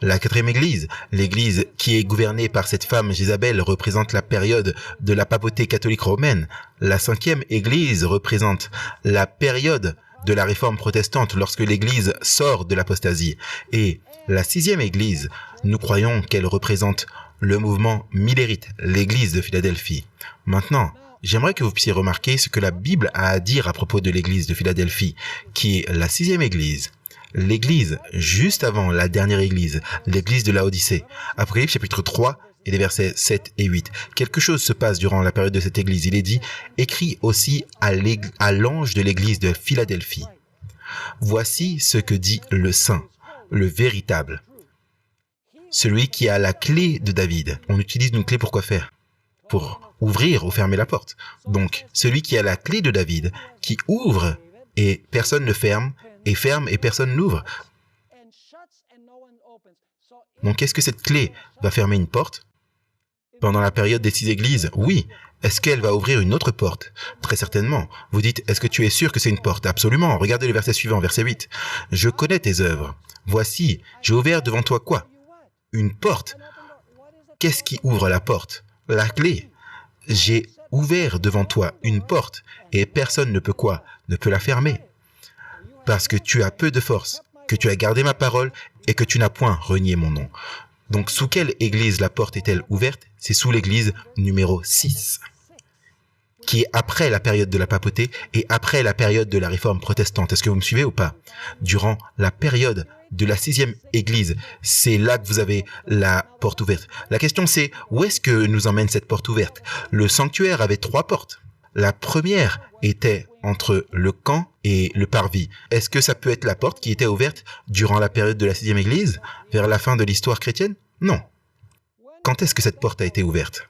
La quatrième église, l'église qui est gouvernée par cette femme Jézabel, représente la période de la papauté catholique romaine. La cinquième église représente la période de la réforme protestante lorsque l'église sort de l'apostasie. Et la sixième église, nous croyons qu'elle représente le mouvement millérite, l'église de Philadelphie. Maintenant, j'aimerais que vous puissiez remarquer ce que la Bible a à dire à propos de l'église de Philadelphie, qui est la sixième église. L'église juste avant la dernière église, l'église de Laodicée. Apocalypse chapitre 3 et les versets 7 et 8. Quelque chose se passe durant la période de cette église. Il est dit, écrit aussi à l'ange de l'église de Philadelphie. Voici ce que dit le saint, le véritable. Celui qui a la clé de David. On utilise une clé pour quoi faire? Pour ouvrir ou fermer la porte. Donc, celui qui a la clé de David, qui ouvre et personne ne ferme, et ferme et personne n'ouvre. Donc, est-ce que cette clé va fermer une porte? Pendant la période des 6 églises, oui. Est-ce qu'elle va ouvrir une autre porte? Très certainement. Vous dites, est-ce que tu es sûr que c'est une porte? Absolument. Regardez le verset suivant, verset 8. Je connais tes œuvres. Voici, j'ai ouvert devant toi quoi? Une porte. Qu'est-ce qui ouvre la porte? La clé. J'ai ouvert devant toi une porte et personne ne peut quoi? Ne peut la fermer. Parce que tu as peu de force. que tu as gardé ma parole et que tu n'as point renié mon nom. Donc, sous quelle église la porte est-elle ouverte? C'est sous l'église numéro 6, qui est après la période de la papauté et après la période de la réforme protestante. Est-ce que vous me suivez ou pas? Durant la période de la 6e église, c'est là que vous avez la porte ouverte. La question c'est, où est-ce que nous emmène cette porte ouverte? Le sanctuaire avait 3 portes. La première était entre le camp et le parvis. Est-ce que ça peut être la porte qui était ouverte durant la période de la 6e église, vers la fin de l'histoire chrétienne? Non. Quand est-ce que cette porte a été ouverte?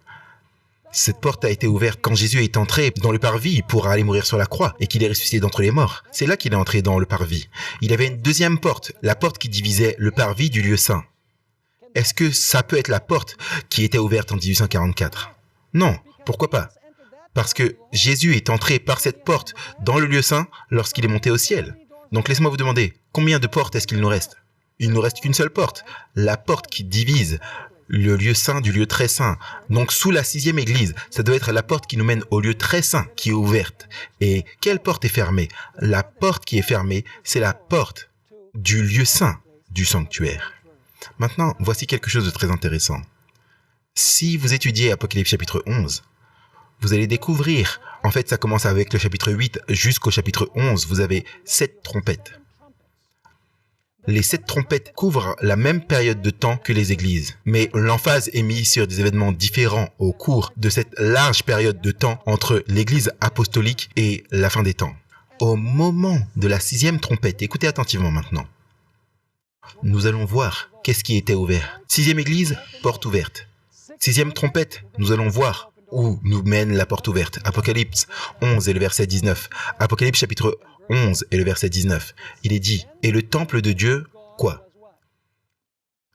Cette porte a été ouverte quand Jésus est entré dans le parvis pour aller mourir sur la croix et qu'il est ressuscité d'entre les morts. C'est là qu'il est entré dans le parvis. Il y avait une deuxième porte, la porte qui divisait le parvis du lieu saint. Est-ce que ça peut être la porte qui était ouverte en 1844? Non. Pourquoi pas? Parce que Jésus est entré par cette porte dans le lieu saint lorsqu'il est monté au ciel. Donc laissez-moi vous demander, combien de portes est-ce qu'il nous reste? Il ne nous reste qu'une seule porte, la porte qui divise le lieu saint du lieu très saint. Donc sous la 6e église, ça doit être la porte qui nous mène au lieu très saint qui est ouverte. Et quelle porte est fermée? La porte qui est fermée, c'est la porte du lieu saint du sanctuaire. Maintenant, voici quelque chose de très intéressant. Si vous étudiez Apocalypse chapitre 11, vous allez découvrir, en fait ça commence avec le chapitre 8 jusqu'au chapitre 11, vous avez 7 trompettes. Les 7 trompettes couvrent la même période de temps que les églises, mais l'emphase est mise sur des événements différents au cours de cette large période de temps entre l'église apostolique et la fin des temps. Au moment de la 6e trompette, écoutez attentivement maintenant, nous allons voir qu'est-ce qui était ouvert. 6e église, porte ouverte. 6e trompette, nous allons voir où nous mène la porte ouverte. Apocalypse 11 et le verset 19. Apocalypse chapitre 11 et le verset 19. Il est dit, et le temple de Dieu, quoi?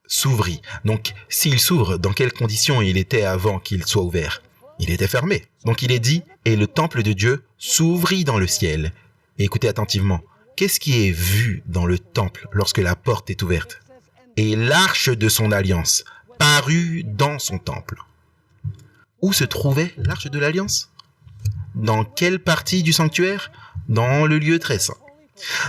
S'ouvrit. Donc, s'il s'ouvre, dans quelles conditions il était avant qu'il soit ouvert? Il était fermé. Donc il est dit, et le temple de Dieu s'ouvrit dans le ciel. Et écoutez attentivement, qu'est-ce qui est vu dans le temple lorsque la porte est ouverte? Et l'arche de son alliance parut dans son temple. Où se trouvait l'arche de l'alliance? Dans quelle partie du sanctuaire? Dans le lieu très saint.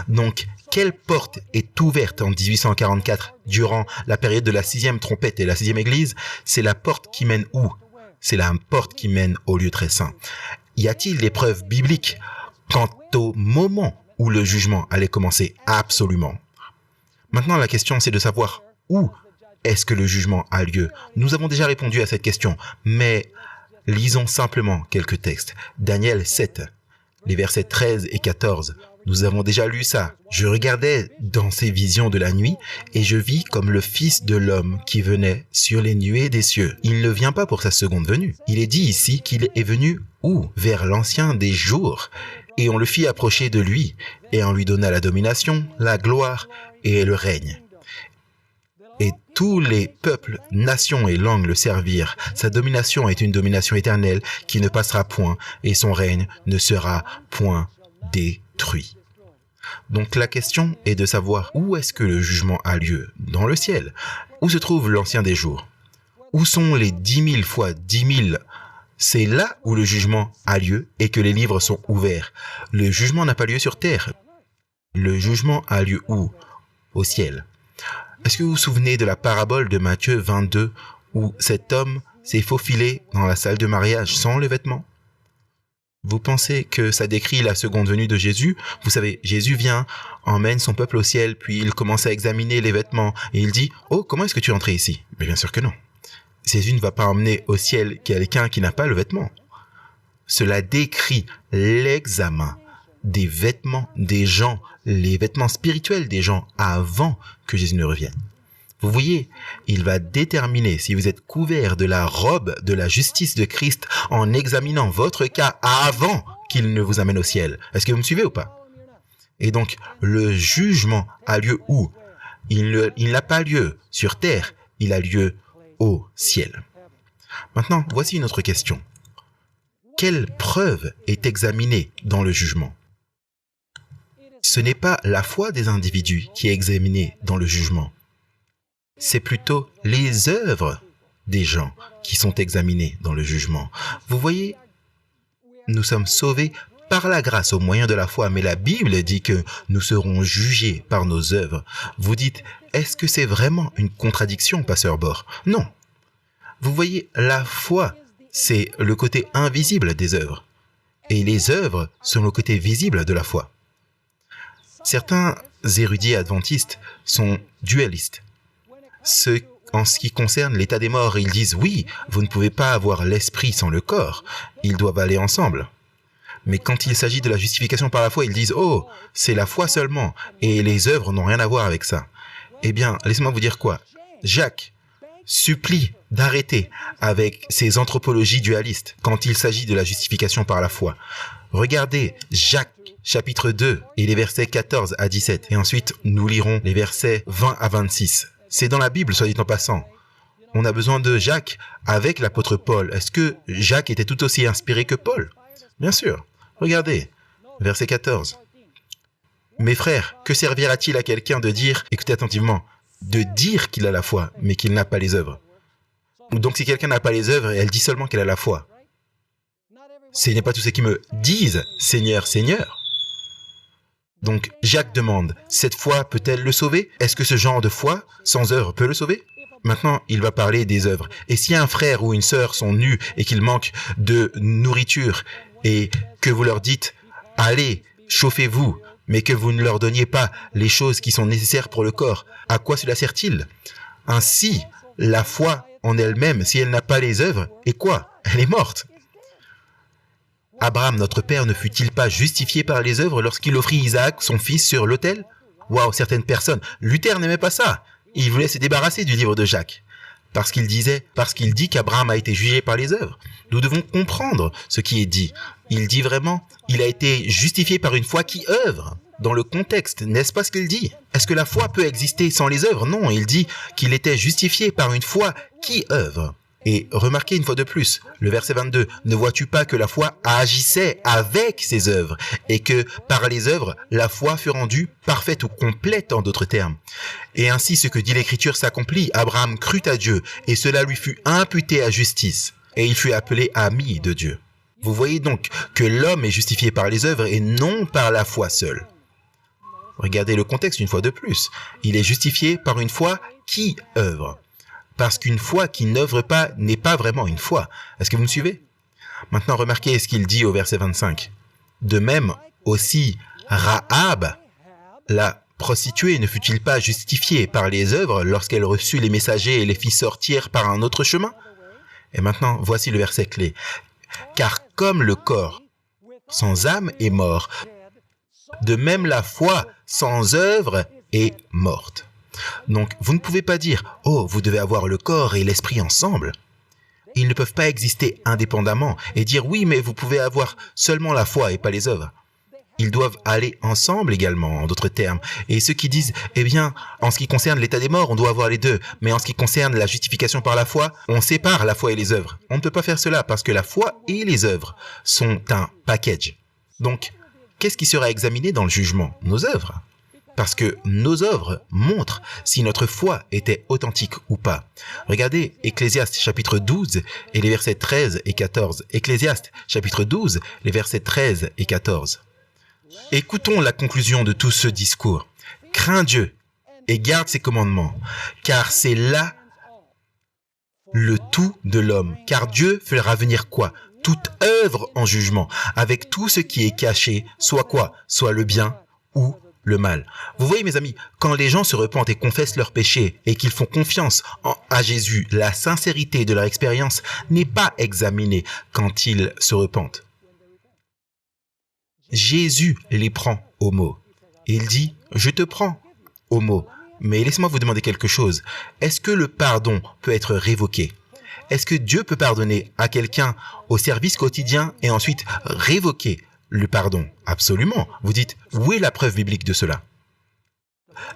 Donc, quelle porte est ouverte en 1844 durant la période de la 6e trompette et la 6e église? C'est la porte qui mène où? C'est la porte qui mène au lieu très saint. Y a-t-il des preuves bibliques quant au moment où le jugement allait commencer? Absolument. Maintenant, la question c'est de savoir où est-ce que le jugement a lieu? Nous avons déjà répondu à cette question, mais lisons simplement quelques textes. Daniel 7, les versets 13 et 14. Nous avons déjà lu ça. Je regardais dans ces visions de la nuit et je vis comme le Fils de l'homme qui venait sur les nuées des cieux. Il ne vient pas pour sa seconde venue. Il est dit ici qu'il est venu où? Vers l'ancien des jours. Et on le fit approcher de lui et on lui donna la domination, la gloire et le règne. Et tous les peuples, nations et langues le servirent. Sa domination est une domination éternelle qui ne passera point et son règne ne sera point détruit. Donc la question est de savoir où est-ce que le jugement a lieu? Dans le ciel. Où se trouve l'ancien des jours? Où sont les 10 000 fois 10 000? C'est là où le jugement a lieu et que les livres sont ouverts. Le jugement n'a pas lieu sur terre. Le jugement a lieu où? Au ciel. Est-ce que vous vous souvenez de la parabole de Matthieu 22 où cet homme s'est faufilé dans la salle de mariage sans les vêtements? Vous pensez que ça décrit la seconde venue de Jésus? Vous savez, Jésus vient, emmène son peuple au ciel, puis il commence à examiner les vêtements et il dit « Oh, comment est-ce que tu es entré ici ?» Mais bien sûr que non. Jésus ne va pas emmener au ciel quelqu'un qui n'a pas le vêtement. Cela décrit l'examen des vêtements des gens, les vêtements spirituels des gens avant que Jésus ne revienne. Vous voyez, il va déterminer si vous êtes couvert de la robe de la justice de Christ en examinant votre cas avant qu'il ne vous amène au ciel. Est-ce que vous me suivez ou pas? Et donc, le jugement a lieu où? Il n'a pas lieu sur terre, il a lieu au ciel. Maintenant, voici une autre question. Quelle preuve est examinée dans le jugement? Ce n'est pas la foi des individus qui est examinée dans le jugement. C'est plutôt les œuvres des gens qui sont examinées dans le jugement. Vous voyez, nous sommes sauvés par la grâce au moyen de la foi, mais la Bible dit que nous serons jugés par nos œuvres. Vous dites, est-ce que c'est vraiment une contradiction, pasteur Bor? Non. Vous voyez, la foi, c'est le côté invisible des œuvres. Et les œuvres sont le côté visible de la foi. Certains érudits adventistes sont dualistes. En ce qui concerne l'état des morts, ils disent, oui, vous ne pouvez pas avoir l'esprit sans le corps. Ils doivent aller ensemble. Mais quand il s'agit de la justification par la foi, ils disent, oh, c'est la foi seulement, et les œuvres n'ont rien à voir avec ça. Eh bien, laissez-moi vous dire quoi. Jacques supplie d'arrêter avec ces anthropologies dualistes quand il s'agit de la justification par la foi. Regardez Jacques chapitre 2 et les versets 14 à 17. Et ensuite, nous lirons les versets 20 à 26. C'est dans la Bible, soit dit en passant. On a besoin de Jacques avec l'apôtre Paul. Est-ce que Jacques était tout aussi inspiré que Paul? Bien sûr. Regardez, verset 14. Mes frères, que servira-t-il à quelqu'un de dire, écoutez attentivement, de dire qu'il a la foi, mais qu'il n'a pas les œuvres? Donc si quelqu'un n'a pas les œuvres, elle dit seulement qu'elle a la foi. Ce n'est pas tous ceux qui me disent « Seigneur, Seigneur ». Donc Jacques demande, cette foi peut-elle le sauver? Est-ce que ce genre de foi, sans œuvre, peut le sauver? Maintenant, il va parler des œuvres. Et si un frère ou une sœur sont nus et qu'ils manquent de nourriture et que vous leur dites « Allez, chauffez-vous », mais que vous ne leur donniez pas les choses qui sont nécessaires pour le corps, à quoi cela sert-il? Ainsi, la foi en elle-même, si elle n'a pas les œuvres, est quoi? Elle est morte. Abraham, notre père, ne fut-il pas justifié par les œuvres lorsqu'il offrit Isaac, son fils, sur l'autel? Waouh, certaines personnes. Luther n'aimait pas ça. Il voulait se débarrasser du livre de Jacques. Parce qu'il dit qu'Abraham a été jugé par les œuvres. Nous devons comprendre ce qui est dit. Il dit vraiment, il a été justifié par une foi qui œuvre. Dans le contexte, n'est-ce pas ce qu'il dit? Est-ce que la foi peut exister sans les œuvres? Non, il dit qu'il était justifié par une foi qui œuvre. Et remarquez une fois de plus, le verset 22, ne vois-tu pas que la foi agissait avec ses œuvres et que par les œuvres, la foi fut rendue parfaite ou complète en d'autres termes. Et ainsi, ce que dit l'Écriture s'accomplit, Abraham crut à Dieu et cela lui fut imputé à justice et il fut appelé ami de Dieu. Vous voyez donc que l'homme est justifié par les œuvres et non par la foi seule. Regardez le contexte une fois de plus. Il est justifié par une foi qui œuvre. Parce qu'une foi qui n'œuvre pas n'est pas vraiment une foi. Est-ce que vous me suivez? Maintenant, remarquez ce qu'il dit au verset 25. De même, aussi, Rahab, la prostituée, ne fut-il pas justifiée par les œuvres lorsqu'elle reçut les messagers et les fit sortir par un autre chemin? Et maintenant, voici le verset clé. Car comme le corps sans âme est mort, de même la foi sans œuvre est morte. Donc, vous ne pouvez pas dire « Oh, vous devez avoir le corps et l'esprit ensemble ». Ils ne peuvent pas exister indépendamment et dire « Oui, mais vous pouvez avoir seulement la foi et pas les œuvres ». Ils doivent aller ensemble également, en d'autres termes. Et ceux qui disent « Eh bien, en ce qui concerne l'état des morts, on doit avoir les deux. Mais en ce qui concerne la justification par la foi, on sépare la foi et les œuvres. » On ne peut pas faire cela parce que la foi et les œuvres sont un package. Donc, qu'est-ce qui sera examiné dans le jugement? Nos œuvres. Parce que nos œuvres montrent si notre foi était authentique ou pas. Regardez Ecclésiaste chapitre 12 et les versets 13 et 14. Ecclésiaste chapitre 12, les versets 13 et 14. Écoutons la conclusion de tout ce discours. Crains Dieu et garde ses commandements, car c'est là le tout de l'homme. Car Dieu fera venir quoi? Toute œuvre en jugement, avec tout ce qui est caché, soit quoi? Soit le bien ou le mal. Vous voyez mes amis, quand les gens se repentent et confessent leurs péchés et qu'ils font confiance à Jésus, la sincérité de leur expérience n'est pas examinée quand ils se repentent. Jésus les prend au mot. Et il dit, je te prends au mot. Mais laissez-moi vous demander quelque chose. Est-ce que le pardon peut être révoqué? Est-ce que Dieu peut pardonner à quelqu'un au service quotidien et ensuite révoquer le pardon? Absolument. Vous dites, où est la preuve biblique de cela?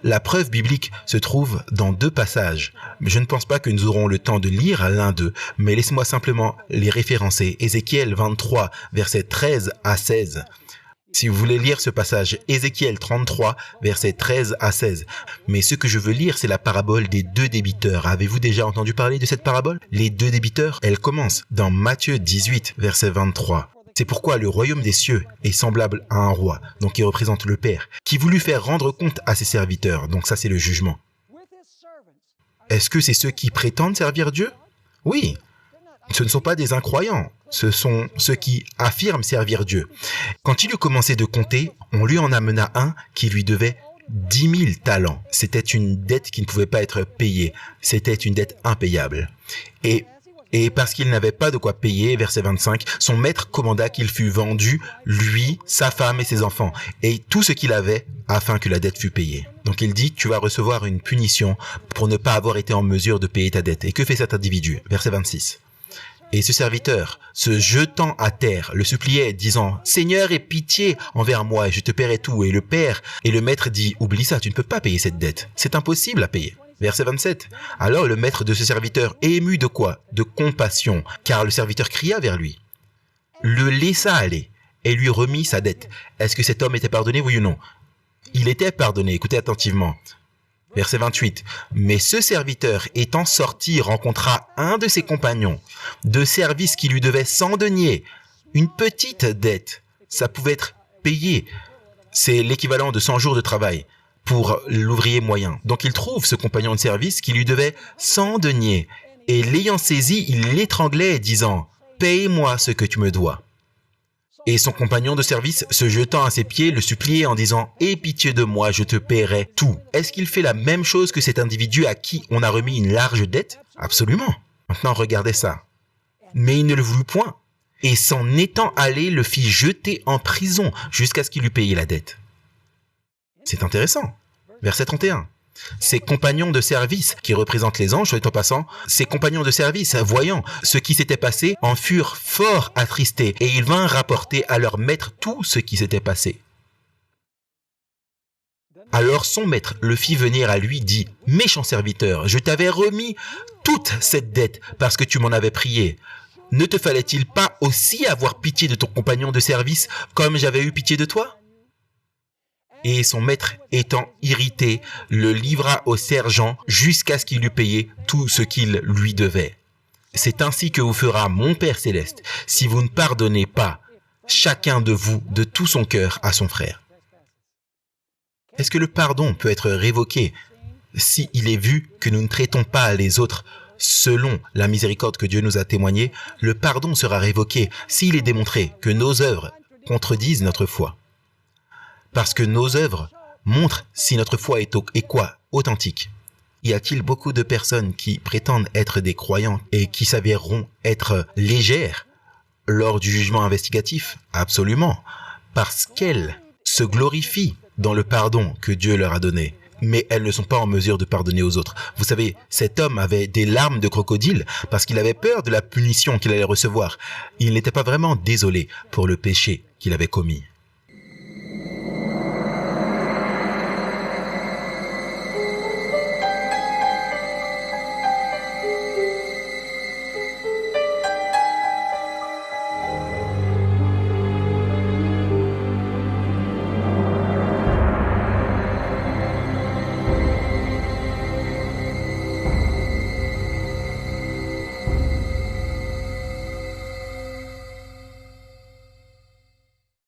La preuve biblique se trouve dans deux passages. Mais je ne pense pas que nous aurons le temps de lire l'un d'eux, mais laissez-moi simplement les référencer. Ézéchiel 23, versets 13 à 16. Si vous voulez lire ce passage, Ézéchiel 33, versets 13 à 16. Mais ce que je veux lire, c'est la parabole des deux débiteurs. Avez-vous déjà entendu parler de cette parabole? Les deux débiteurs, elle commence dans Matthieu 18, verset 23. C'est pourquoi le royaume des cieux est semblable à un roi, donc il représente le Père, qui voulut faire rendre compte à ses serviteurs. Donc ça, c'est le jugement. Est-ce que c'est ceux qui prétendent servir Dieu? Oui. Ce ne sont pas des incroyants, ce sont ceux qui affirment servir Dieu. Quand il eut commencé de compter, on lui en amena un qui lui devait 10 000 talents. C'était une dette qui ne pouvait pas être payée. C'était une dette impayable. Et parce qu'il n'avait pas de quoi payer, verset 25, son maître commanda qu'il fût vendu, lui, sa femme et ses enfants, et tout ce qu'il avait, afin que la dette fût payée. Donc il dit, tu vas recevoir une punition pour ne pas avoir été en mesure de payer ta dette. Et que fait cet individu? Verset 26. Et ce serviteur, se jetant à terre, le suppliait, disant, « Seigneur, aie pitié envers moi, et je te paierai tout. » Et le père et le maître dit, « Oublie ça, tu ne peux pas payer cette dette. C'est impossible à payer. » Verset 27. Alors le maître de ce serviteur, ému de quoi? De compassion, car le serviteur cria vers lui, le laissa aller et lui remit sa dette. Est-ce que cet homme était pardonné, oui ou non? Il était pardonné, écoutez attentivement. Verset 28. Mais ce serviteur, étant sorti, rencontra un de ses compagnons de service qui lui devait 100 deniers, une petite dette. Ça pouvait être payé. C'est l'équivalent de 100 jours de travail pour l'ouvrier moyen. Donc il trouve ce compagnon de service qui lui devait 100 deniers. Et l'ayant saisi, il l'étranglait, disant, « Paye-moi ce que tu me dois. » Et son compagnon de service, se jetant à ses pieds, le suppliait en disant « Aie pitié de moi, je te paierai tout. » Est-ce qu'il fait la même chose que cet individu à qui on a remis une large dette? Absolument. Maintenant, regardez ça. Mais il ne le voulut point. Et s'en étant allé, le fit jeter en prison jusqu'à ce qu'il eût payé la dette. C'est intéressant. Verset 31. Ses compagnons de service, qui représentent les anges, soit en passant, ses compagnons de service, voyant ce qui s'était passé, en furent fort attristés, et ils vinrent rapporter à leur maître tout ce qui s'était passé. Alors son maître le fit venir à lui, dit, « Méchant serviteur, je t'avais remis toute cette dette parce que tu m'en avais prié. Ne te fallait-il pas aussi avoir pitié de ton compagnon de service comme j'avais eu pitié de toi ?» Et son maître, étant irrité, le livra au sergent jusqu'à ce qu'il eût payé tout ce qu'il lui devait. C'est ainsi que vous fera mon Père céleste, si vous ne pardonnez pas chacun de vous de tout son cœur à son frère. Est-ce que le pardon peut être révoqué si il est vu que nous ne traitons pas les autres selon la miséricorde que Dieu nous a témoignée? Le pardon sera révoqué s'il est démontré que nos œuvres contredisent notre foi. Parce que nos œuvres montrent si notre foi est quoi? Authentique. Y a-t-il beaucoup de personnes qui prétendent être des croyants et qui s'avéreront être légères lors du jugement investigatif? Absolument. Parce qu'elles se glorifient dans le pardon que Dieu leur a donné. Mais elles ne sont pas en mesure de pardonner aux autres. Vous savez, cet homme avait des larmes de crocodile parce qu'il avait peur de la punition qu'il allait recevoir. Il n'était pas vraiment désolé pour le péché qu'il avait commis.